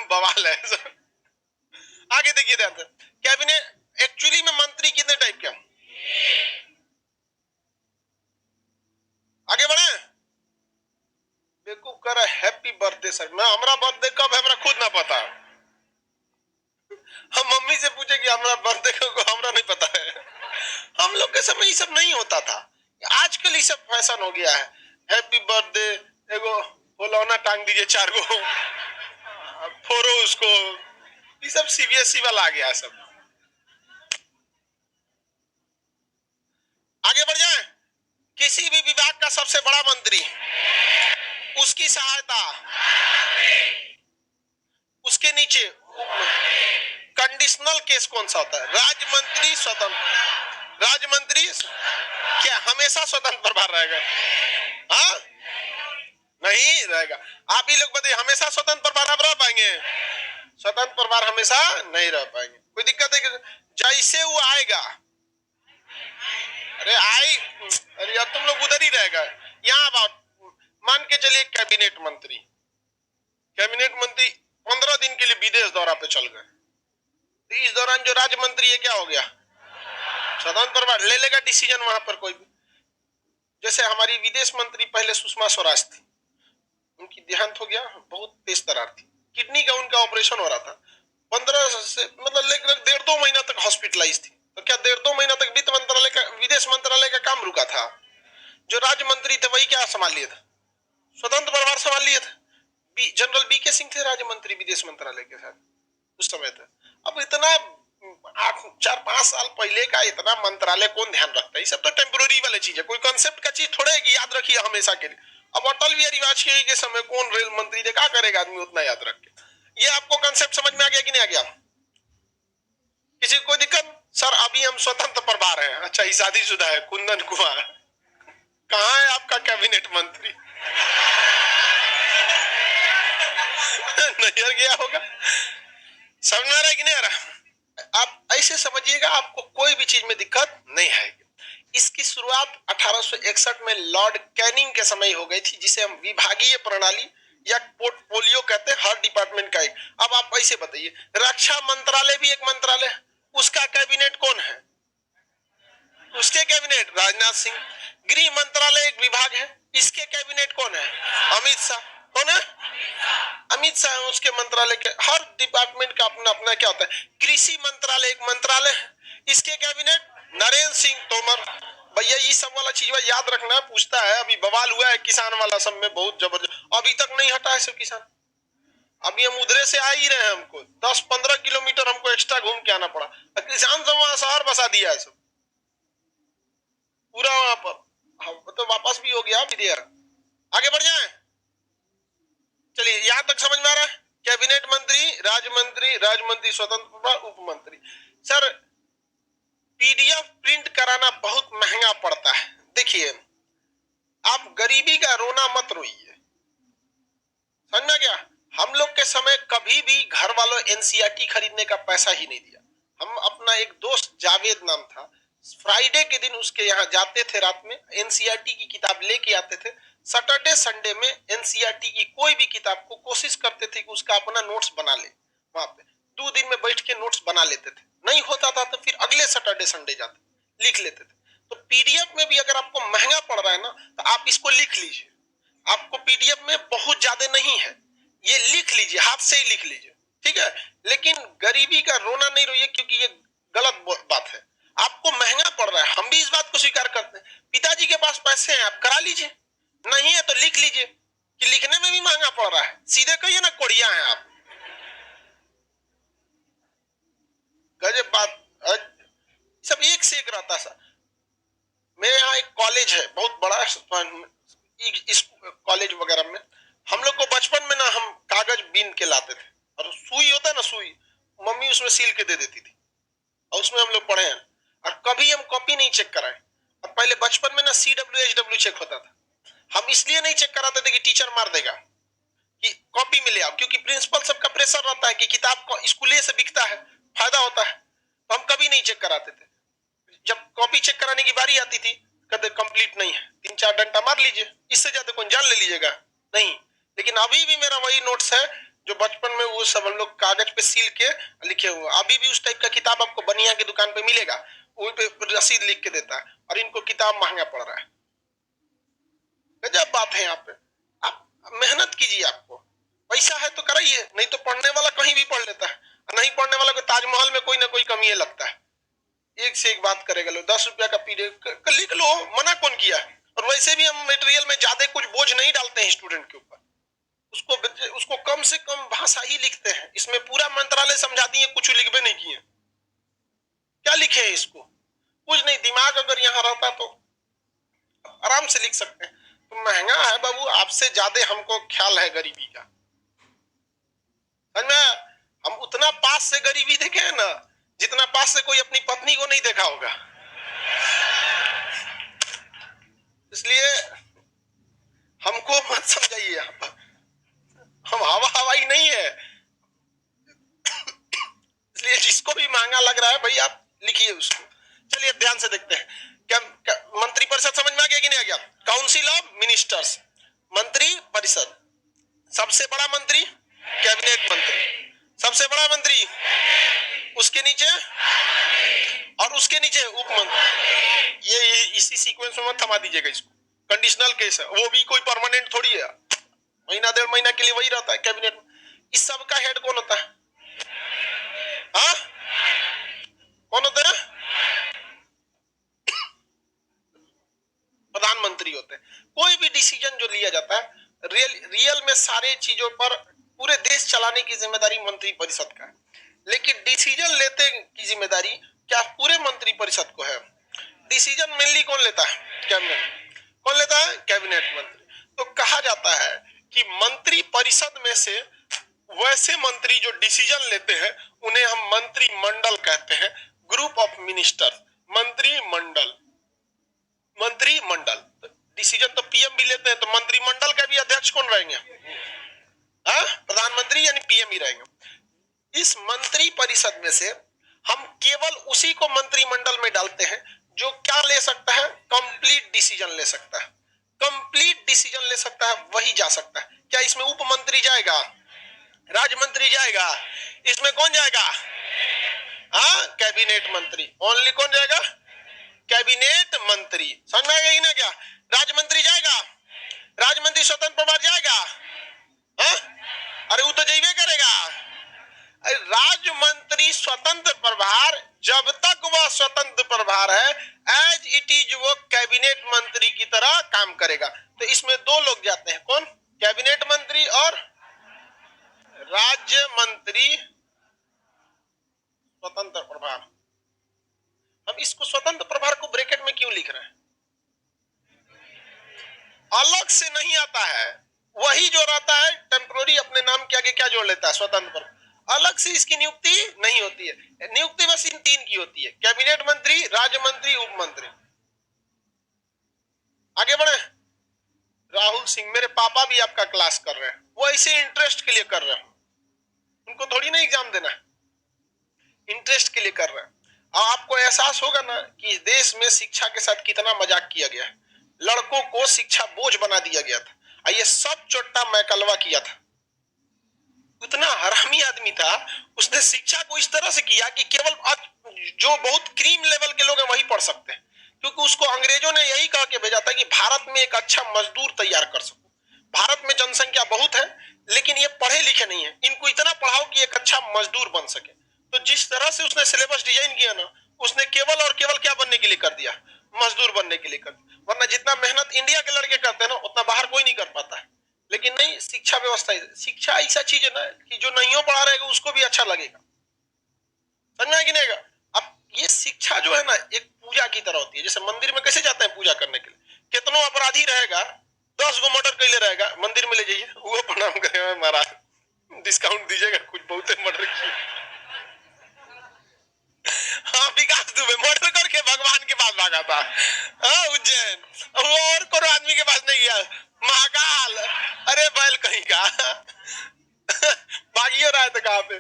बवाल है। आगे देखिए ध्यान से, कैबिनेट एक्चुअली में मंत्री कितने टाइप के? आगे बढ़े। बेवकूफ कर हैप्पी बर्थडे सर, मैं हमारा बर्थडे कब है हमरा खुद ना पता। हम मम्मी से पूछे कि हमारा बर्थडे को हमरा नहीं पता है। हम लोग के समय ये सब नहीं होता था, आजकल ये सब फैशन हो गया है। हैप्पी बर्थडे, एगो फुलौना टांग दीजिए 4 गो, फोड़ो उसको, ये सब सीबीएसई वाला आ गया सब। आगे बढ़ जाए। किसी भी विभाग का सबसे बड़ा मंत्री, उसकी सहायता, उसके नीचे कंडीशनल केस कौन सा होता है? राज्य मंत्री स्वतंत्र, राज्य मंत्री क्या हमेशा स्वतंत्र प्रभार रहेगा? हाँ, नहीं रहेगा। आप ही लोग बताइए, हमेशा स्वतंत्र प्रभार आप रह पाएंगे? स्वतंत्र प्रभार हमेशा नहीं रह पाएंगे। कोई दिक्कत है कि जैसे वो आएगा, अरे आई, अरे अब तुम लोग उधर ही रहेगा। यहाँ बात मान के चलिए, कैबिनेट मंत्री 15 दिन के लिए विदेश दौरा पे चल गए, तो इस दौरान जो राज्य मंत्री है क्या हो गया? स्वतंत्र प्रभार ले लेगा डिसीजन वहां पर कोई भी। जैसे हमारी विदेश मंत्री पहले सुषमा स्वराज थी, उनकी देहांत हो गया, बहुत तेज तरार थी, किडनी का उनका ऑपरेशन हो रहा था, 15 से मतलब लगभग 1.5-2 महीना तक हॉस्पिटलाइज थी। तो क्या 1.5-2 महीना तक वित्त मंत्रालय विदेश मंत्रालय का काम रुका था। जो राज्य मंत्री थे वही क्या संभाल लिए थे, स्वतंत्र प्रभार संभाल लिए थे। जनरल बीके सिंह थे राज्य मंत्री विदेश मंत्रालय के साथ उस समय था। अब इतना 4-5 साल पहले का इतना मंत्रालय कौन ध्यान रखता है? ये सब तो टेम्पोररी वाली चीज है, कोई कंसेप्ट का चीज थोड़ा है कि याद रखिए हमेशा के लिए। अब अटल बिहारी वाजपेयी के समय कौन रेल मंत्री थे, क्या करेगा आदमी उतना याद रख के? ये आपको कंसेप्ट समझ में आ गया कि नहीं आ गया? किसी को कोई दिक्कत? सर अभी हम स्वतंत्र प्रभार हैं। अच्छा, ये शादीशुदा है, कुंदन कुमार कहाँ है आपका कैबिनेट मंत्री? नजर गया होगा। समझ में आ रहा है कि नहीं आ रहा? आप ऐसे समझिएगा, आपको कोई भी चीज में दिक्कत नहीं आएगी। इसकी शुरुआत 1861 में लॉर्ड कैनिंग के समय हो गई थी, जिसे हम विभागीय प्रणाली या पोर्टफोलियो कहते हैं, हर डिपार्टमेंट का एक। अब आप ऐसे बताइए, रक्षा मंत्रालय भी एक मंत्रालय है, उसका कैबिनेट कौन है? उसके कैबिनेट राजनाथ सिंह। गृह मंत्रालय एक विभाग है, इसके कैबिनेट कौन है? अमित शाह। कौन है? अमित शाह। उसके मंत्रालय के हर डिपार्टमेंट का अपना अपना क्या होता है। कृषि मंत्रालय एक मंत्रालय है, इसके कैबिनेट नरेंद्र सिंह तोमर। भैया ये सब वाला चीज याद रखना, पूछता है। अभी बवाल हुआ है किसान वाला सब में बहुत जबरदस्त, अभी तक नहीं हटा है सब किसान। अभी हम उधरे से आ ही रहे हैं, हमको 10-15 किलोमीटर हमको एक्स्ट्रा घूम के आना पड़ा। किसान सब वहां शहर बसा दिया है सब पूरा वहां पर। हम तो वापस भी हो गया विधेयक। आगे बढ़ जाए, चलिए यहां तक समझ में आ रहा है। कैबिनेट मंत्री, राज्य मंत्री स्वतंत्र, उप मंत्री। सर पीडीएफ प्रिंट कराना बहुत महंगा पड़ता है। देखिए, आप गरीबी का रोना मत रोइए, समझना क्या? हम लोग के समय कभी भी घर वालों एनसीईआरटी खरीदने का पैसा ही नहीं दिया। हम अपना एक दोस्त जावेद नाम था, फ्राइडे के दिन उसके यहाँ जाते थे, रात में एनसीईआरटी की किताब लेके आते थे। सैटरडे संडे में एनसीईआरटी की कोई भी किताब को कोशिश करते थे कि उसका अपना नोट्स बना ले। वहां पे 2 दिन में बैठ के नोट्स बना लेते थे, नहीं होता था तो फिर अगले सैटरडे संडे जाते लिख लेते थे। तो पीडीएफ में भी अगर आपको महंगा पड़ रहा है ना, तो आप इसको लिख लीजिए। आपको पीडीएफ में बहुत ज्यादा नहीं है, ये लिख लीजिए, हाथ से ही लिख लीजिए, ठीक है? लेकिन गरीबी का रोना नहीं रोइए, क्योंकि ये गलत बात है। आपको महंगा पड़ रहा है, हम भी इस बात को स्वीकार करते हैं। पिताजी के पास पैसे हैं, आप करा लीजिए, नहीं है तो लिख लीजिए। कि लिखने में भी महंगा पड़ रहा है, सीधे कहिए ना कोड़िया है आप। गजब बात, सब एक से एक रहता सर। मेरे यहाँ एक कॉलेज है बहुत बड़ा, इस कॉलेज वगैरह में हम लोग को बचपन में ना, हम कागज बीन के लाते थे, और सुई होता है ना, सुई मम्मी उसमें सील के दे देती थी, और उसमें हम लोग पढ़े हैं। और कभी हम कॉपी नहीं चेक कराए। और पहले बचपन में ना CWHW चेक होता था, हम इसलिए नहीं चेक कराते थे कि टीचर मार देगा कि कॉपी में ले आओ, क्योंकि प्रिंसिपल सबका प्रेशर रहता है कि किताब को स्कूल से बिकता है, फायदा होता है, तो हम कभी नहीं चेक कराते थे। जब कॉपी चेक कराने की बारी आती थी, कहते कंप्लीट नहीं है, 3-4 डंडा मार लीजिए, इससे ज्यादा कौन जान ले लीजिएगा नहीं। लेकिन अभी भी मेरा वही नोट्स है जो बचपन में वो सब हम लोग कागज पे सील के लिखे हुए। अभी भी उस टाइप का किताब आपको बनिया की दुकान पे मिलेगा, वही पे रसीद लिख के देता है, और इनको किताब महंगा पड़ रहा है। गजब बात है। यहाँ पे आप मेहनत कीजिए, आपको पैसा है तो कराइए, नहीं तो पढ़ने वाला कहीं भी पढ़ लेता है, नहीं पढ़ने वाला को ताजमहल में कोई ना कोई कमी लगता है, एक से एक बात करेगा। लो 10 रुपया का पीडीएफ लिख लो, मना कौन किया? और वैसे भी हम मटेरियल में ज्यादा कुछ बोझ नहीं डालते हैं स्टूडेंट के ऊपर, उसको कम से कम भाषा ही लिखते हैं। इसमें पूरा मंत्रालय समझा दिए, कुछ लिखबे नहीं किए, क्या लिखे है इसको? कुछ नहीं। दिमाग अगर यहाँ रहता तो आराम से लिख सकते हैं। तो महंगा है बाबू, आपसे ज्यादा हमको ख्याल है गरीबी का, समझ में? हम उतना पास से गरीबी देखे हैं ना, जितना पास से कोई अपनी पत्नी को नहीं देखा होगा। इसलिए हमको मत समझाइए, यहाँ पर हम हवाई नहीं है। इसलिए जिसको भी महंगा लग रहा है भाई, आप लिखिए उसको। चलिए ध्यान से देखते हैं। क्या मंत्री परिषद समझ में आ गया कि नहीं आ गया? काउंसिल ऑफ मिनिस्टर्स, मंत्री परिषद। सबसे बड़ा मंत्री कैबिनेट मंत्री, सबसे बड़ा मंत्री, उसके नीचे और उसके नीचे उप मंत्री। ये इसी सीक्वेंस में मत थमा दीजिएगा इसको, कंडीशनल केस है, वो भी कोई परमानेंट थोड़ी है, महीना 1.5 महीना के लिए वही रहता है कैबिनेट में। इस सब का हेड कौन होता है? हाँ, कौन होता है? डिसीजन जो लिया जाता है रियल में सारे चीजों पर पूरे देश चलाने की जिम्मेदारी मंत्री परिषद का है, लेकिन डिसीजन लेते की जिम्मेदारी क्या पूरे मंत्री परिषद को है। डिसीजन मेनली कौन लेता है? कैबिनेट। कौन लेता है? कैबिनेट मंत्री। तो कहा जाता है कि मंत्री परिषद में से वैसे मंत्री जो डिसीजन लेते हैं उन्हें हम मंत्रिमंडल कहते हैं, ग्रुप ऑफ मिनिस्टर, मंत्रिमंडल। मंत्रिमंडल डिसीजन तो पीएम भी लेते हैं, तो मंत्रिमंडल का भी अध्यक्ष कौन रहेंगे? प्रधानमंत्री यानी पीएम ही रहेंगे। इस मंत्री परिषद में से हम केवल उसी को मंत्रिमंडल में डालते हैं जो क्या ले सकता है? कंप्लीट डिसीजन ले सकता है। कंप्लीट डिसीजन ले सकता है वही जा सकता है। क्या इसमें उप मंत्री जाएगा? राज्य मंत्री जाएगा? इसमें कौन जाएगा? कैबिनेट मंत्री। ओनली कौन जाएगा? कैबिनेट मंत्री। समझ में आएगा ना? क्या राज्य मंत्री जाएगा? राज्य मंत्री स्वतंत्र प्रभार जाएगा? अरे वो तो जाइए करेगा। राज्य मंत्री स्वतंत्र प्रभार, जब तक वह स्वतंत्र प्रभार है एज इट इज वो कैबिनेट मंत्री की तरह काम करेगा। तो इसमें दो लोग जाते हैं, कौन? कैबिनेट मंत्री और राज्य मंत्री स्वतंत्र प्रभार। हम इसको स्वतंत्र प्रभार को ब्रैकेट में क्यों लिख रहे हैं? अलग से नहीं आता है, वही जो रहता है टेम्पोररी अपने नाम के आगे क्या जोड़ लेता है? स्वतंत्र प्रभार। अलग से इसकी नियुक्ति नहीं होती है। नियुक्ति बस इन तीन की होती है, कैबिनेट मंत्री, राज्य मंत्री, उप मंत्री। आगे बढ़े। राहुल सिंह, मेरे पापा भी आपका क्लास कर रहे हैं, वो ऐसे इंटरेस्ट के लिए कर रहे हैं, उनको थोड़ी ना एग्जाम देना है, इंटरेस्ट के लिए कर रहे हैं। और आपको एहसास होगा ना कि इस देश में शिक्षा के साथ कितना मजाक किया गया है। लड़कों को शिक्षा बोझ बना दिया गया था, और ये सब चोट्टा मैकलवा किया था। उतना हरामी आदमी था, उसने शिक्षा को इस तरह से किया कि केवल जो बहुत क्रीम लेवल के लोग हैं वही पढ़ सकते हैं, क्योंकि उसको अंग्रेजों ने यही कह के भेजा था कि भारत में एक अच्छा मजदूर तैयार कर सको। भारत में जनसंख्या बहुत है लेकिन ये पढ़े लिखे नहीं है, इनको इतना पढ़ाओ कि एक अच्छा मजदूर बन सके। तो जिस तरह से उसने सिलेबस डिजाइन किया ना, उसने केवल और केवल क्या बनने के लिए कर दिया? मजदूर बनने के लिए कर दिया। वरना जितना मेहनत इंडिया के लड़के करते हैं ना उतना बाहर कोई नहीं कर पाता है। लेकिन नहीं, शिक्षा व्यवस्था, शिक्षा ऐसा चीज है ना कि जो नहीं पढ़ा रहेगा उसको भी अच्छा लगेगा। समझ में आएगी? अब ये शिक्षा जो है ना एक पूजा की तरह होती है। जैसे मंदिर में कैसे जाते हैं पूजा करने के लिए? कितनों अपराधी रहेगा, 10 गो मर्डर कैले रहेगा, मंदिर में ले जाइए, वो प्रणाम करेगा, महाराज डिस्काउंट दीजिएगा, कुछ बहुत मर्डर किए। हाँ, विकास दुबे मर्डर करके भगवान के पास भागा था, उज्जैन, वो और कोई आदमी के पास नहीं गया। महाकाल, अरे बैल कहीं का भागियो रहा है तो कहां पे?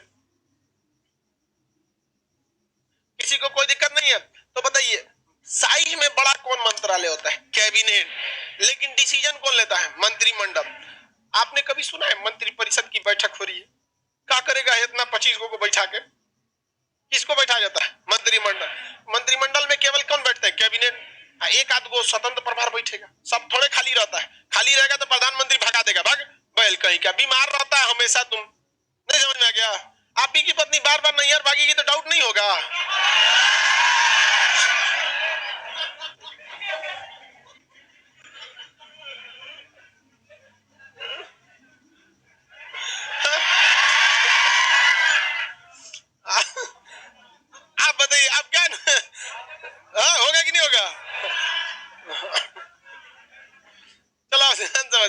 किसी को कोई दिक्कत नहीं है तो बताइए, साइज में बड़ा कौन मंत्रालय होता है? कैबिनेट। लेकिन डिसीजन कौन लेता है? मंत्रिमंडल। आपने कभी सुना है मंत्री परिषद की बैठक हो रही है? क्या करेगा इतना 25 को बैठा के? किसको बैठा जाता है? मंत्रिमंडल। मंत्रिमंडल में केवल कौन बैठते हैं? कैबिनेट। एक आध को स्वतंत्र प्रभार बैठेगा, सब थोड़े खाली रहता है। खाली रहेगा तो प्रधानमंत्री भगा देगा, भाग बैल कहीं का, बीमार रहता है हमेशा। तुम नहीं समझ में आ गया? आप ही की पत्नी बार बार नैहर भागेगी तो डाउट नहीं होगा? आप बताइए, आप क्या होगा कि नहीं होगा? चलो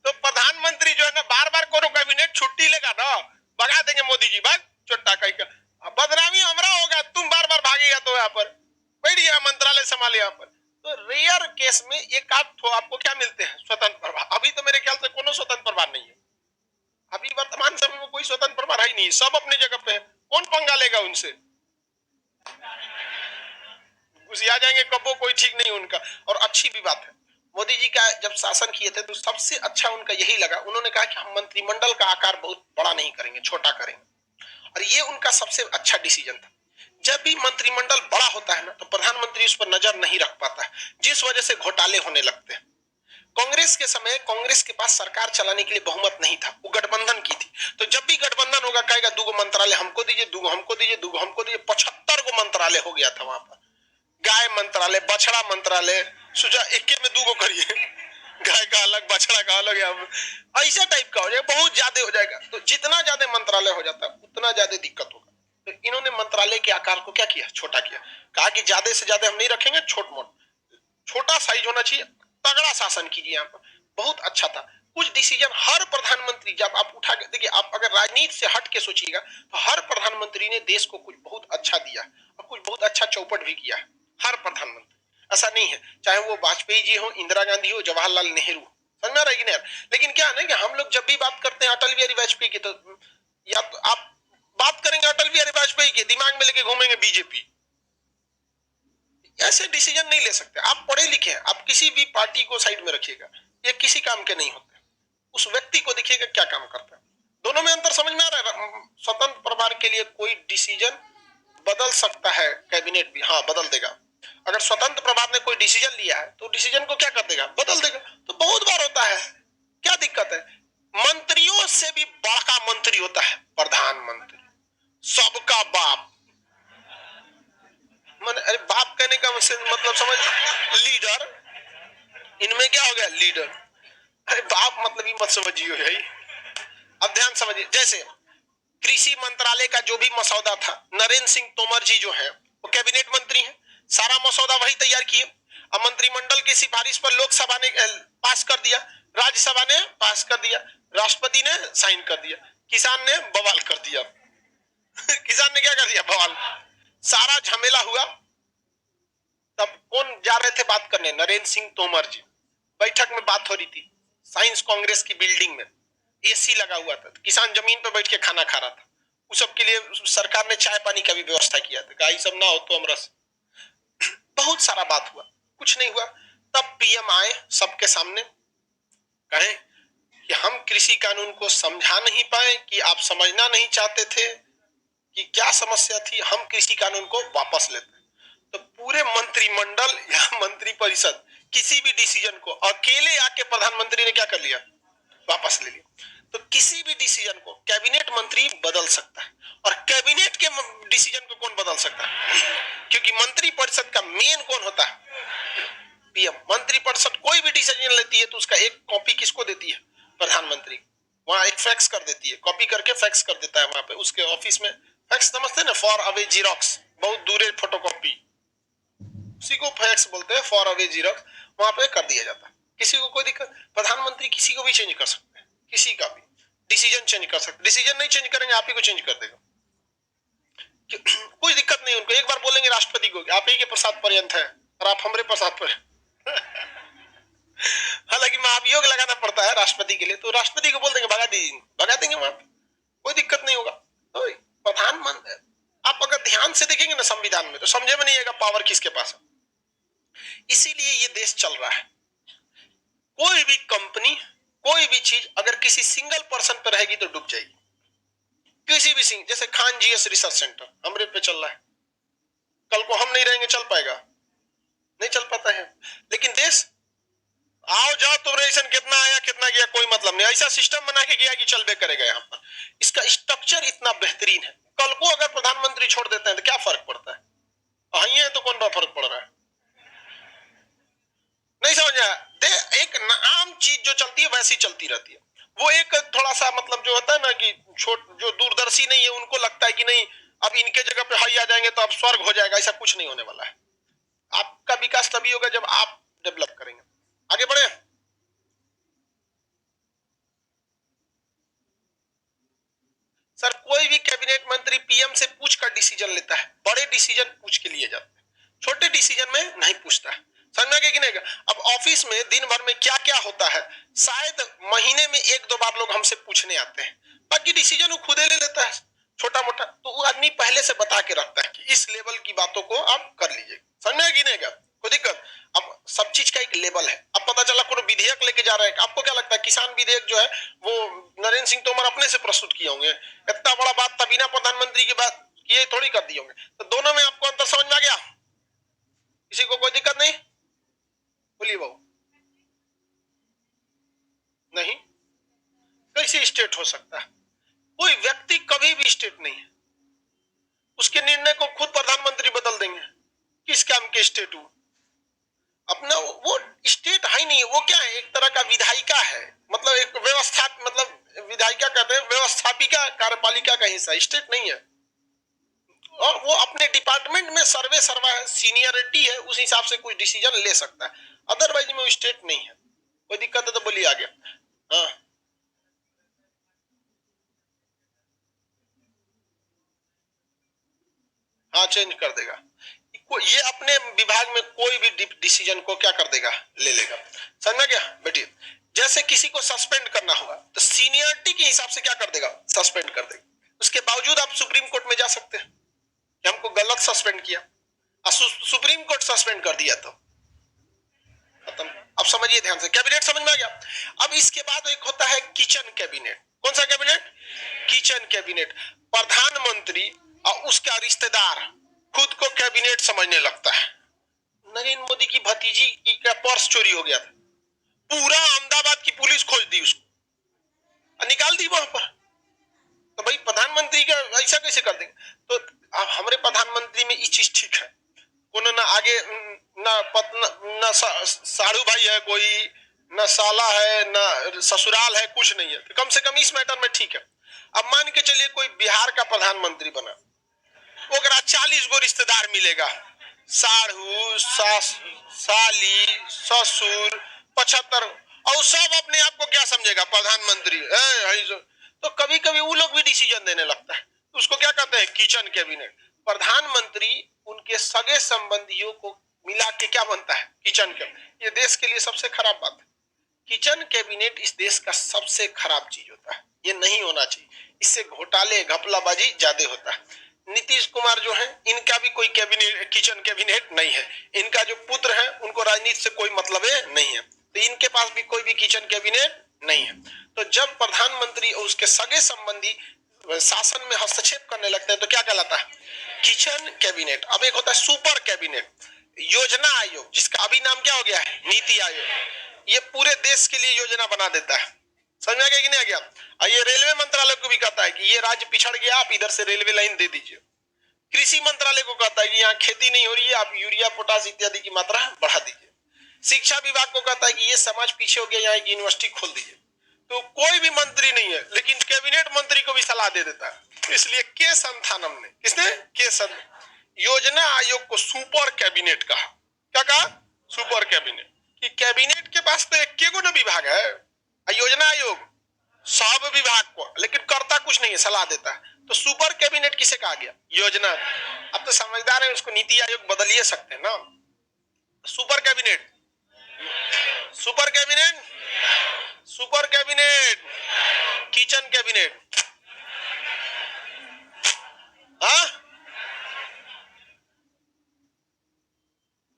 तो प्रधानमंत्री जो है ना बार बार कोनो कैबिनेट छुट्टी लेगा ना, भगा देंगे मोदी जी, भाग छोटा कहीं का। बदनामी हमारा होगा, तुम बार बार भागेगा तो यहाँ पर बैठिए, मंत्रालय संभाले यहाँ पर। तो रेयर केस में एक आध आपको क्या मिलते हैं? स्वतंत्र प्रभार। अभी तो मेरे ख्याल से कोनो स्वतंत्र प्रभार नहीं है। अभी वर्तमान समय में कोई स्वतंत्र प्रभार है ही नहीं, सब अपने जगह पे है। कौन पंगा लेगा उनसे? घुसिया जाएंगे कबो, कोई ठीक नहीं उनका। और अच्छी भी बात है, मोदी जी का जब शासन किए थे तो सबसे अच्छा उनका यही लगा, उन्होंने कहा कि हम मंत्रिमंडल का आकार बहुत बड़ा नहीं करेंगे, छोटा करेंगे। और ये उनका सबसे अच्छा डिसीजन था। जब भी मंत्रिमंडल बड़ा होता है ना तो प्रधानमंत्री उस पर नजर नहीं रख पाता है, जिस वजह से घोटाले होने लगते हैं। कांग्रेस के समय कांग्रेस के पास सरकार चलाने के लिए बहुमत नहीं था, वो गठबंधन की थी। तो जब भी गठबंधन होगा कहेगा 2 मंत्रालय हमको दीजिए, 2 हमको दीजिए, 2 हमको दीजिए। 75 गो मंत्रालय हो गया था वहां पर। गाय मंत्रालय, बछड़ा मंत्रालय, सुझा 21 में 2 करिए। गाय का अलग, बछड़ा का अलग, ऐसा टाइप का हो जाएगा, बहुत ज्यादा हो जाएगा। तो जितना ज्यादा मंत्रालय हो जाता है उतना ज्यादा दिक्कत होगा। तो इन्होंने मंत्रालय के आकार को क्या किया, छोटा किया। कहा कि ज्यादा से ज्यादा हम नहीं रखेंगे, छोट मोट, छोटा साइज होना चाहिए, तगड़ा शासन कीजिए यहाँ पर। बहुत अच्छा था। कुछ डिसीजन हर प्रधानमंत्री, जब आप उठा के देखिए, आप अगर राजनीति से हट के सोचिएगा तो हर प्रधानमंत्री ने देश को कुछ बहुत अच्छा दिया और कुछ बहुत अच्छा चौपट भी किया है। हर प्रधानमंत्री, ऐसा नहीं है, चाहे वो वाजपेयी जी हो, इंदिरा गांधी हो, जवाहरलाल नेहरू, समझ में आ रहा है कि नहीं? लेकिन क्या है ना कि हम लोग जब भी बात करते हैं अटल बिहारी वाजपेयी की, तो या तो आप बात करेंगे अटल बिहारी वाजपेयी के, दिमाग में लेके घूमेंगे बीजेपी। ऐसे डिसीजन नहीं ले सकते। आप पढ़े लिखे हैं, आप किसी भी पार्टी को साइड में रखिएगा, ये किसी काम के नहीं होते। उस व्यक्ति को देखिएगा क्या काम करता है। दोनों में अंतर समझ में आ रहा है? स्वतंत्र प्रभार के लिए कोई डिसीजन बदल सकता है, कैबिनेट भी हाँ बदल देगा। अगर स्वतंत्र प्रभार ने कोई डिसीजन लिया है तो डिसीजन को क्या कर देगा, बदल देगा। तो बहुत बार होता है, क्या दिक्कत है? मंत्रियों से भी बड़ा मंत्री होता है प्रधानमंत्री, सबका बाप। अरे बाप कहने का मतलब समझ, लीडर, इनमें क्या हो गया, लीडर। अरे बाप मतलब ही मत समझिए भाई। अब ध्यान समझिए, जैसे कृषि मंत्रालय का जो भी मसौदा था, नरेंद्र सिंह तोमर जी जो है वो कैबिनेट मंत्री हैं, सारा मसौदा वही तैयार किए। अब मंत्रिमंडल की सिफारिश पर लोकसभा ने पास कर दिया, राज्यसभा ने पास कर दिया, राष्ट्रपति ने साइन कर दिया, किसान ने बवाल कर दिया। किसान ने क्या कर दिया, बवाल। सारा झमेला हुआ। तब कौन जा रहे थे बात करने, नरेंद्र सिंह तोमर जी। बैठक में बात हो रही थी साइंस कांग्रेस की बिल्डिंग में, एसी लगा हुआ था, किसान जमीन पर बैठ के खाना खा रहा था। उस सब के लिए सरकार ने चाय पानी का भी व्यवस्था किया था, कहा सब ना हो तो हम रस। बहुत सारा बात हुआ, कुछ नहीं हुआ। तब पीएम आए सबके सामने, कहे कि हम कृषि कानून को समझा नहीं पाए, कि आप समझना नहीं चाहते थे कि क्या समस्या थी, हम कृषि कानून को वापस लेते। तो पूरे मंत्रिमंडल या मंत्री परिषद किसी भी डिसीजन को अकेले आके प्रधानमंत्री ने क्या कर लिया, वापस ले लिया। तो किसी भी डिसीजन को कैबिनेट मंत्री बदल सकता है, और कैबिनेट के डिसीजन को कौन बदल सकता है? क्योंकि मंत्री परिषद का मेन कौन होता है, पीएम। मंत्री परिषद कोई भी डिसीजन लेती है तो उसका एक कॉपी किसको देती है, प्रधानमंत्री। वहां एक फैक्स कर देती है, कॉपी करके फैक्स कर देता है वहां पे उसके ऑफिस में। फैक्स समझते हैं ना, फॉर अवे जीरोक्स, बहुत दूर फोटोकॉपी, उसी को फैक्स बोलते हैं, फॉर अवे जीरोक्स। वहां पे कर दिया जाता है, किसी को कोई दिक्कत। प्रधानमंत्री किसी को भी चेंज कर सकते हैं, किसी का भी डिसीजन चेंज कर सकते। डिसीजन नहीं चेंज करेंगे, आप ही को चेंज कर देगा, कोई दिक्कत नहीं उनको। एक बार बोलेंगे राष्ट्रपति को आप ही के प्रसाद पर्यंत है और आप हमारे प्रसाद पर। हालांकि महाभियोग लगाना पड़ता है राष्ट्रपति के लिए, तो राष्ट्रपति को बोल देंगे भगा दीजिए, भगा देंगे वहां, कोई दिक्कत नहीं होगा। तो प्रधानमंत्री, आप अगर ध्यान से देखेंगे ना संविधान में, तो समझे में नहीं आएगा पावर किसके पास है। इसीलिए ये देश चल रहा है। कोई भी कंपनी, कोई भी चीज अगर किसी सिंगल पर्सन पर रहेगी तो डूब जाएगी। किसी भी सिंग, जैसे खान जीएस रिसर्च सेंटर हमरे पे चल रहा है, कल को हम नहीं रहेंगे चल पाएगा, नहीं चल पाता है। लेकिन देश आओ जाओ तो रेशन कितना आया कितना गया कोई मतलब नहीं, ऐसा सिस्टम बना के गया कि चलबे करेगा। यहाँ पर इसका स्ट्रक्चर इतना बेहतरीन है, कल को अगर प्रधानमंत्री छोड़ देते हैं तो क्या फर्क पड़ता है, वही है तो कौन सा फर्क पड़ रहा है, नहीं समझा। एक आम चीज जो चलती है वैसी चलती रहती है। वो एक थोड़ा सा मतलब जो होता है ना कि जो दूरदर्शी नहीं है उनको लगता है कि नहीं अब इनके जगह पे हाई आ जाएंगे तो अब स्वर्ग हो जाएगा, ऐसा कुछ नहीं होने वाला है। आपका विकास तभी होगा जब आप डेवलप करेंगे। आगे बढ़े। सर कोई भी कैबिनेट मंत्री पीएम से पूछ कर डिसीजन लेता है, बड़े डिसीजन पूछ के लिए जाते हैं, छोटे डिसीजन में नहीं पूछता है। समझ में कि नहीं? अब ऑफिस में दिन भर में क्या क्या होता है, शायद महीने में एक दो बार लोग हमसे पूछने आते हैं, बाकी डिसीजन वो खुद ले लेता है छोटा मोटा। तो वो आदमी पहले से बता के रखता है कि इस लेवल की बातों को आप कर लीजिए। समझ में कि नहीं? कोई दिक्कत? अब सब चीज का एक लेवल है। अब पता चला कोई विधेयक लेके जा रहे हैं, आपको क्या लगता है किसान विधेयक जो है वो नरेंद्र सिंह तोमर अपने से प्रस्तुत किए होंगे? इतना बड़ा बात था बिना प्रधानमंत्री की बात किए थोड़ी कर दिए होंगे। तो दोनों में आपको अंतर समझ में आ गया? किसी को कोई दिक्कत नहीं? बोलिए बाबू। नहीं, कैसे स्टेट हो सकता है? कोई व्यक्ति कभी भी स्टेट नहीं है, उसके निर्णय को खुद प्रधानमंत्री बदल देंगे। किस काम के स्टेट हो? अपना वो स्टेट है विधायी नहीं है, वो क्या है, एक तरह का विधायिका है, मतलब एक व्यवस्था, मतलब विधायिका कहते हैं व्यवस्थापिका कार्यपालिका का हिस्सा, स्टेट नहीं है। और वो अपने डिपार्टमेंट में सर्वे सर्वा सीनियरिटी है, उस हिसाब से कुछ डिसीजन ले सकता है, अदरवाइज में वो स्टेट नहीं है। कोई दिक्कत है तो बोलिए आगे। हाँ हाँ चेंज कर देगा, ये अपने विभाग में कोई भी डिसीजन को क्या कर देगा, ले लेगा। समझ में क्या बेटी, जैसे किसी को सस्पेंड करना होगा तो सीनियरिटी के हिसाब से क्या कर देगा, सस्पेंड कर देगा। उसके बावजूद आप सुप्रीम कोर्ट में जा सकते हैं कि हमको गलत सस्पेंड किया, सुप्रीम कोर्ट सस्पेंड कर दिया तो खत्म। अब समझिए ध्यान से, कैबिनेट समझ में आ गया। अब इसके बाद एक होता है किचन कैबिनेट। कौन सा कैबिनेट, किचन कैबिनेट। प्रधानमंत्री और उसका रिश्तेदार खुद को कैबिनेट समझने लगता है। नरेंद्र मोदी की भतीजी की का पर्स चोरी हो गया था, पूरा अहमदाबाद की पुलिस खोज दी उसको और निकाल दी वहां पर। तो भाई प्रधानमंत्री का ऐसा कैसे कर देंगे। तो हमारे प्रधानमंत्री में ये चीज ठीक है, कोनो ना आगे ना पत्ना ना साड़ू भाई है कोई, ना साला है ना ससुराल है, कुछ नहीं है, तो कम से कम इस मैटर में ठीक है। अब मान के चलिए कोई बिहार का प्रधानमंत्री बना, ओकरा 40 गो रिश्तेदार मिलेगा, साढ़ू सास साली ससुर 75, और सब अपने आप को क्या समझेगा, प्रधानमंत्री है। तो कभी कभी वो लोग भी डिसीजन देने लगता है, उसको क्या कहते हैं, किचन कैबिनेट। प्रधानमंत्री उनके सगे संबंधियों को मिला के क्या बनता है, किचन कैबिनेट। ये देश के लिए सबसे खराब बात है, किचन कैबिनेट इस देश का सबसे खराब चीज होता है, ये नहीं होना चाहिए। इससे घोटाले घपलाबाजी ज्यादा होता है। नीतीश कुमार जो है, इनका भी कोई कैबिनेट किचन कैबिनेट नहीं है, इनका जो पुत्र है उनको राजनीति से कोई मतलब नहीं है, तो इनके पास भी कोई भी किचन कैबिनेट नहीं है। तो जब प्रधानमंत्री और उसके सगे संबंधी शासन में हस्तक्षेप करने लगते हैं तो क्या कहलाता है, किचन कैबिनेट। अब एक होता है सुपर कैबिनेट, योजना आयोग, जिसका अभी नाम क्या हो गया है, नीति आयोग। ये पूरे देश के लिए योजना बना देता है। समझ में आ गया कि नहीं आ गया। और ये रेलवे मंत्रालय को भी कहता है कि ये राज्य पिछड़ गया, आप इधर से रेलवे लाइन दे दीजिए। कृषि मंत्रालय को कहता है कि यहाँ खेती नहीं हो रही है, आप यूरिया पोटास इत्यादि की मात्रा बढ़ा दीजिए। शिक्षा विभाग को कहता है कि ये समाज पीछे हो गया, यहाँ एक यूनिवर्सिटी खोल दीजिए। तो कोई भी मंत्री नहीं है, लेकिन कैबिनेट मंत्री को भी सलाह दे देता है। इसलिए के संथानम ने, किसने, के संथ योजना आयोग को सुपर कैबिनेट कहा। क्या कहा, सुपर कैबिनेट। कि कैबिनेट के पास तो एक ना विभाग है, योजना आयोग सब विभाग को, लेकिन करता कुछ नहीं है, सलाह देता है। तो सुपर कैबिनेट किसे कहा गया, योजना। अब तो समझदार है, उसको नीति आयोग बदल ही सकते हैं ना। Super cabinet, super cabinet, super cabinet, kitchen cabinet. हाँ,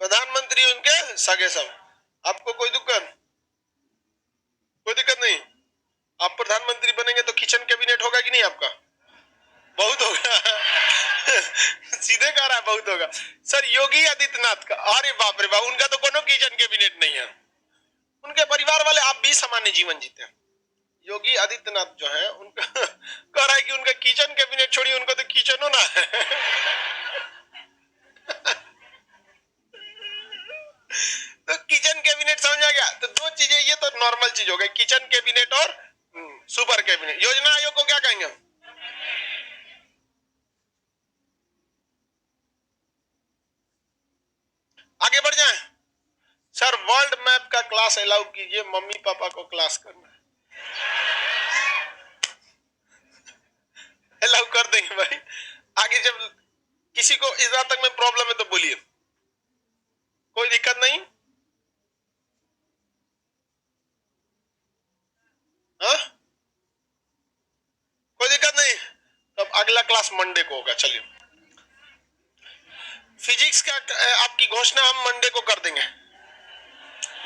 प्रधानमंत्री उनके सगे सब। आपको कोई दिक्कत, कोई दिक्कत नहीं। आप प्रधानमंत्री बनेंगे तो किचन कैबिनेट होगा कि नहीं आपका, बहुत होगा। सीधे कह रहा है, बहुत होगा। सर योगी आदित्यनाथ का, अरे बाप रे बाप, उनका तो कोनो किचन कैबिनेट नहीं है। उनके परिवार वाले आप भी सामान्य जीवन जीते हैं। योगी आदित्यनाथ जो है उनका कह रहा है कि उनका किचन कैबिनेट छोड़िए, उनको तो किचन होना है। तो किचन कैबिनेट समझ आ गया। तो दो चीजें, ये तो नॉर्मल चीज हो गई, किचन कैबिनेट और सुपर कैबिनेट। योजना आयोग को क्या कहेंगे, आगे बढ़ जाए। सर वर्ल्ड मैप का क्लास अलाउ कीजिए, मम्मी पापा को क्लास करना है। अलाउ कर देंगे भाई। आगे जब किसी को इस बात तक में प्रॉब्लम है तो बोलिए, कोई दिक्कत नहीं। हाँ कोई दिक्कत नहीं। तब अगला क्लास मंडे को होगा। चलिए, फिजिक्स का आपकी घोषणा हम मंडे को कर देंगे,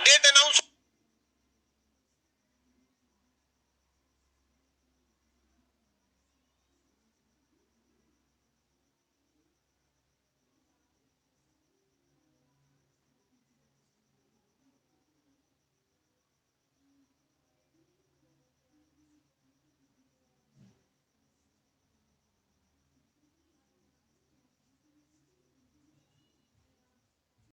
डेट अनाउंस